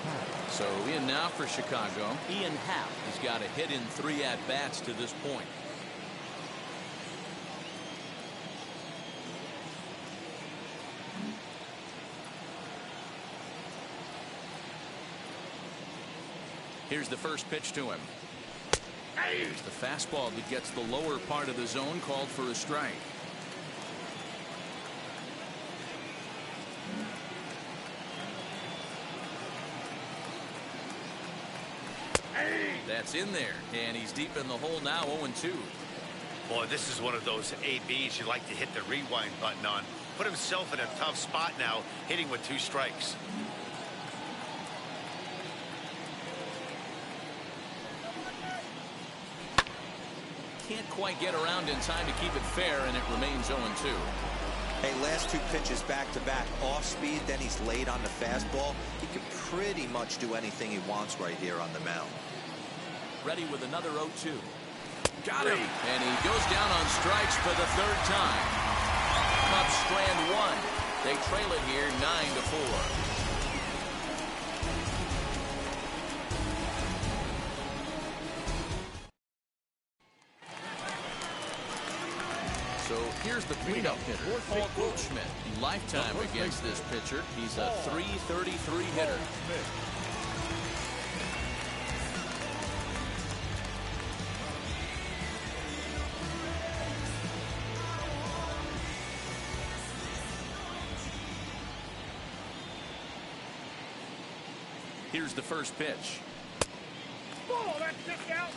Happ. So in now for Chicago. Ian Happ has got a hit in 3 at-bats to this point. Here's the first pitch to him. Here's the fastball that gets the lower part of the zone, called for a strike. That's in there, and he's deep in the hole now, 0-2. Boy, this is one of those ABs you like to hit the rewind button on. Put himself in a tough spot now, hitting with 2 strikes. Can't quite get around in time to keep it fair, and it remains 0-2. Hey, last 2 pitches back-to-back. Off speed, then he's late on the fastball. He can pretty much do anything he wants right here on the mound. Ready with another 0-2. Got him! And he goes down on strikes for the 3rd time. Cubs strand 1. They trail it here 9-4. So here's the cleanup hitter, Paul Goldschmidt. Lifetime against this pitcher. He's a .333 hitter. Here's the first pitch. Ball, that's kicked out.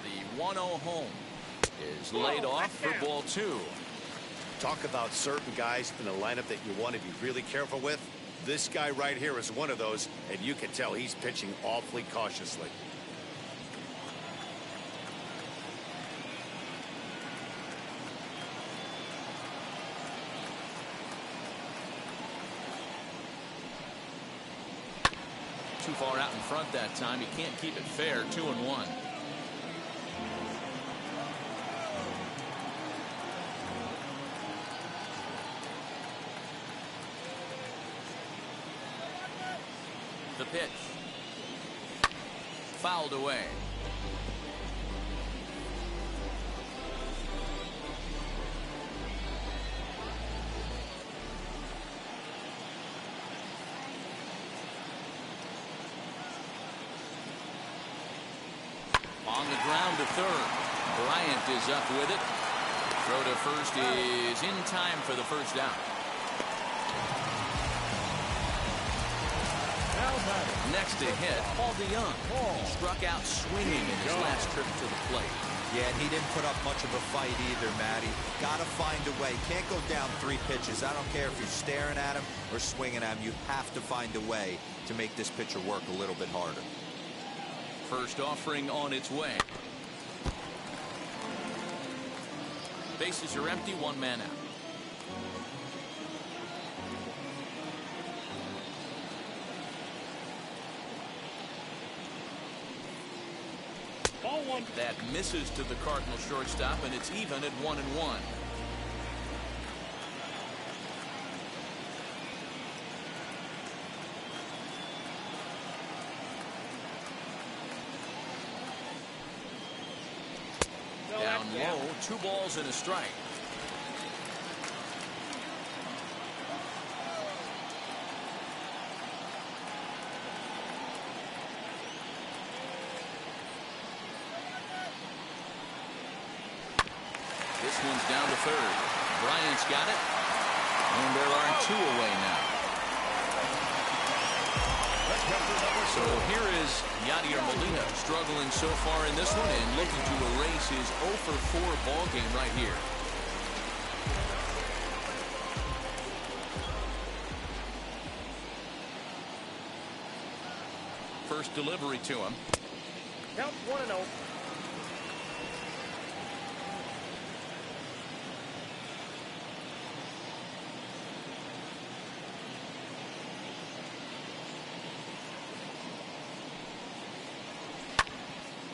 The 1-0 home is laid off for ball 2. Talk about certain guys in the lineup that you want to be really careful with. This guy right here is one of those, and you can tell he's pitching awfully cautiously. Too far out in front that time. He can't keep it fair. 2-1. The pitch. Fouled away. On the ground to third. Bryant is up with it. Throw to first is in time for the first down. Next to hit, Paul DeYoung. He struck out swinging in his last trip to the plate. Yeah, and he didn't put up much of a fight either, Matty. Got to find a way. Can't go down 3 pitches. I don't care if you're staring at him or swinging at him. You have to find a way to make this pitcher work a little bit harder. First offering on its way. Bases are empty, 1 man out. Ball 1. That misses to the Cardinal shortstop, and it's even at 1-1. Down low, 2 balls and a strike. This one's down to third. Bryant's got it, and there are 2 away now. So here is Yadier Molina struggling so far in this one and looking to erase his 0 for 4 ball game right here. First delivery to him. Count 1-0.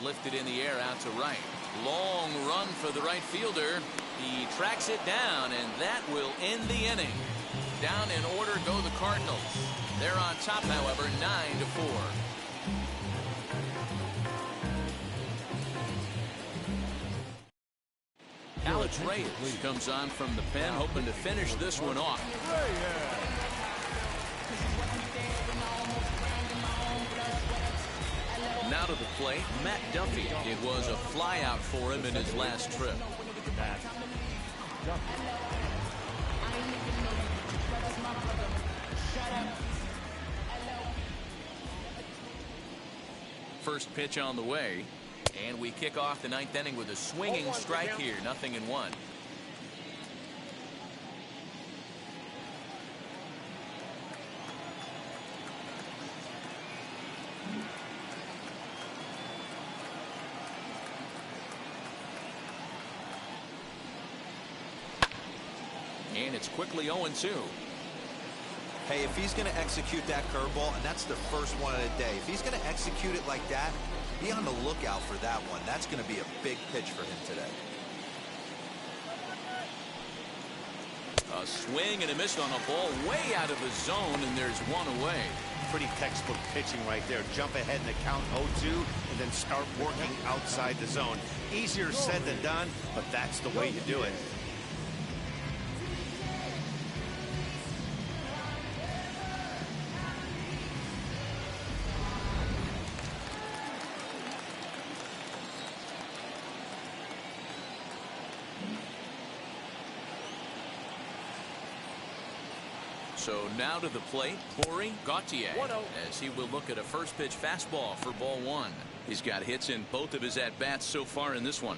Lifted in the air out to right. Long run for the right fielder. He tracks it down, and that will end the inning. Down in order go the Cardinals. They're on top, however, 9-4. Alex Reyes comes on from the pen, hoping to finish this one off. Now to the plate, Matt Duffy. It was a flyout for him in his last trip. First pitch on the way, and we kick off the 9th inning with a swinging strike here, 0-1. And it's quickly 0-2. Hey, if he's going to execute that curveball, and that's the first one of the day, if he's going to execute it like that, be on the lookout for that one. That's going to be a big pitch for him today. A swing and a miss on a ball way out of the zone, and there's 1 away. Pretty textbook pitching right there. Jump ahead in the count 0-2 and then start working outside the zone. Easier said than done, but that's the way you do it. So now to the plate, Corey Gauthier, as he will look at a first pitch fastball for ball 1. He's got hits in both of his at-bats so far in this one.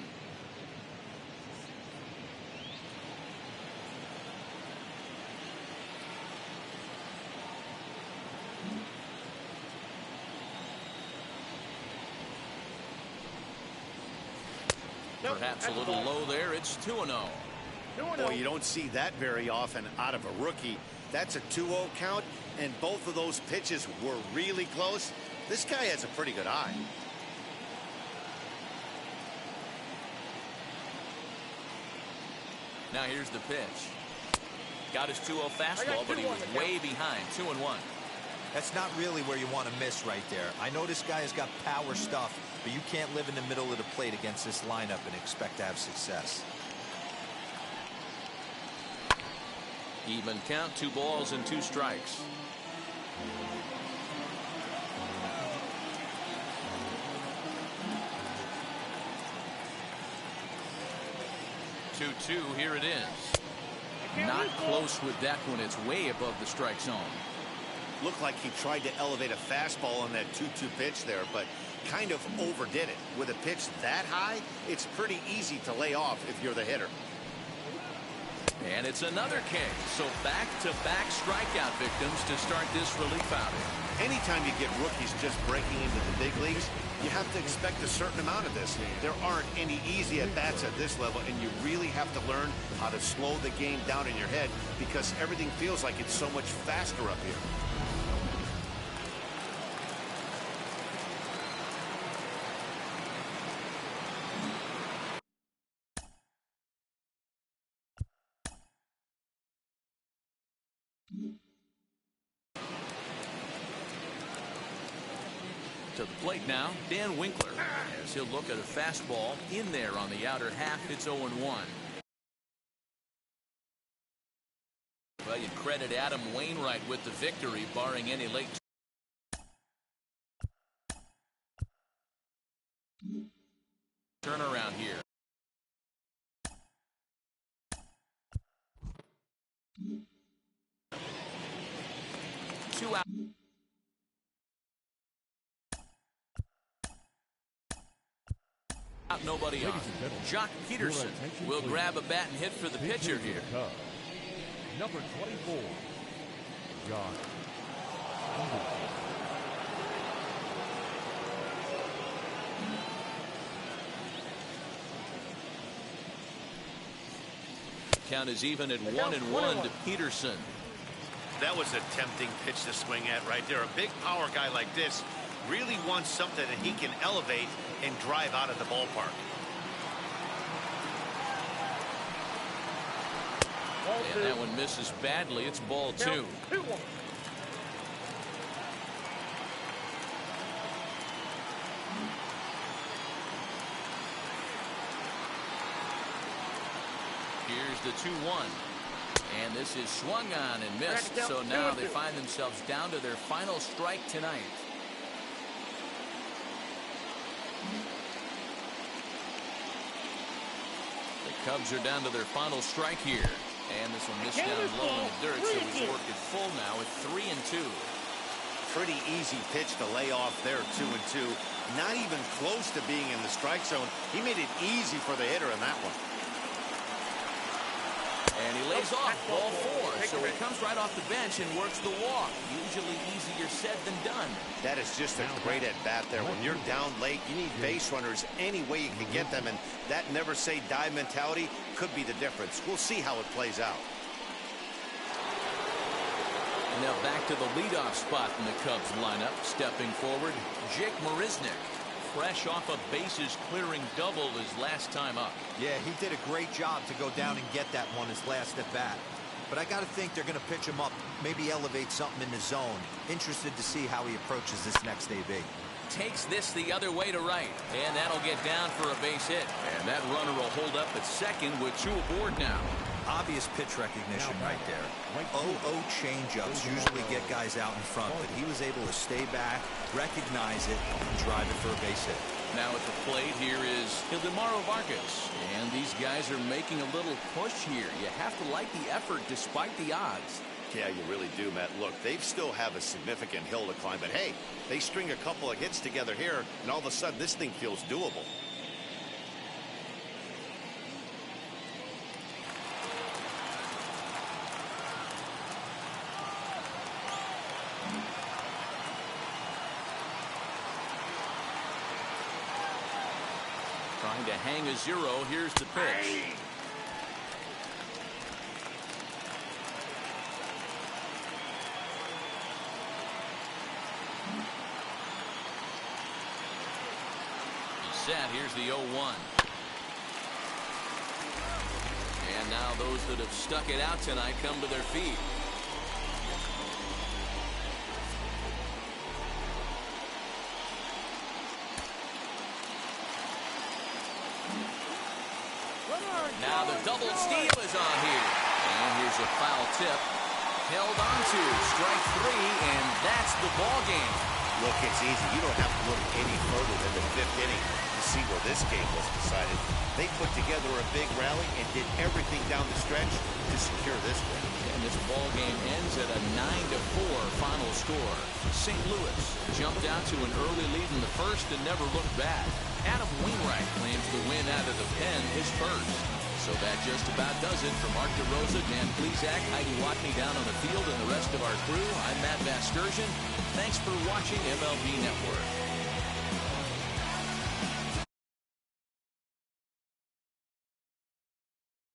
Perhaps a little low there. It's 2-0. Boy, you don't see that very often out of a rookie. That's a 2-0 count, and both of those pitches were really close. This guy has a pretty good eye. Now here's the pitch. Got his 2-0 fastball, but he was way behind. 2-1. That's not really where you want to miss right there. I know this guy has got power stuff, but you can't live in the middle of the plate against this lineup and expect to have success. Even count, 2 balls and 2 strikes. Two, here it is. Not close with that one. It's way above the strike zone. Looked like he tried to elevate a fastball on that 2-2 pitch there, but kind of overdid it. With a pitch that high, it's pretty easy to lay off if you're the hitter. And it's another K. So back-to-back strikeout victims to start this relief outing. Anytime you get rookies just breaking into the big leagues, you have to expect a certain amount of this. There aren't any easy at-bats at this level, and you really have to learn how to slow the game down in your head because everything feels like it's so much faster up here. To the plate now, Dan Winkler, as he'll look at a fastball in there on the outer half. It's 0-1. Well, you credit Adam Wainwright with the victory, barring any late turnaround here. Two out. Nobody on. Jock Peterson will grab a bat and hit for the pitcher here. Number 24, Jock Peterson. Count is even at 1-1 to Peterson. That was a tempting pitch to swing at right there. A big power guy like this really wants something that he can elevate and drive out of the ballpark. And that one misses badly. It's ball 2. Here's the 2-1. And this is swung on and missed. So now they find themselves down to their final strike tonight. The Cubs are down to their final strike here. And this one missed down low in the dirt, so he's worked it full now with 3-2. Pretty easy pitch to lay off there, 2-2. Not even close to being in the strike zone. He made it easy for the hitter in that one. And he lays off ball 4, so he comes right off the bench and works the walk. Usually easier said than done. That is just a great at-bat there. When you're down late, you need base runners any way you can get them, and that never-say-die mentality could be the difference. We'll see how it plays out. Now back to the leadoff spot in the Cubs lineup. Stepping forward, Jake Marisnick. Fresh off a bases-clearing double his last time up. Yeah, he did a great job to go down and get that one his last at bat. But I got to think they're going to pitch him up, maybe elevate something in the zone. Interested to see how he approaches this next AB. Takes this the other way to right, and that'll get down for a base hit. And that runner will hold up at second with 2 aboard now. Obvious pitch recognition right there. 0-0 changeups usually get guys out in front, but he was able to stay back, recognize it, and drive it for a base hit. Now at the plate here is Ildemaro Vargas, and these guys are making a little push here. You have to like the effort despite the odds. Yeah, you really do, Matt. Look, they still have a significant hill to climb, but hey, they string a couple of hits together here, and all of a sudden this thing feels doable. Trying to hang a 0. Here's the pitch. Set. Here's the 0-1. And now those that have stuck it out tonight come to their feet. Now the double steal is on here. And here's a foul tip. Held on to strike 3, and that's the ball game. Look, it's easy. You don't have to look any further than the 5th inning to see where this game was decided. They put together a big rally and did everything down the stretch to secure this win. And this ball game ends at a 9-4 final score. St. Louis jumped out to an early lead in the first and never looked back. Adam Wainwright claims the win out of the pen, his first. So that just about does it. For Mark DeRosa, Dan Plesac, Heidi Watney down on the field, and the rest of our crew, I'm Matt Vasgersian. Thanks for watching MLB Network.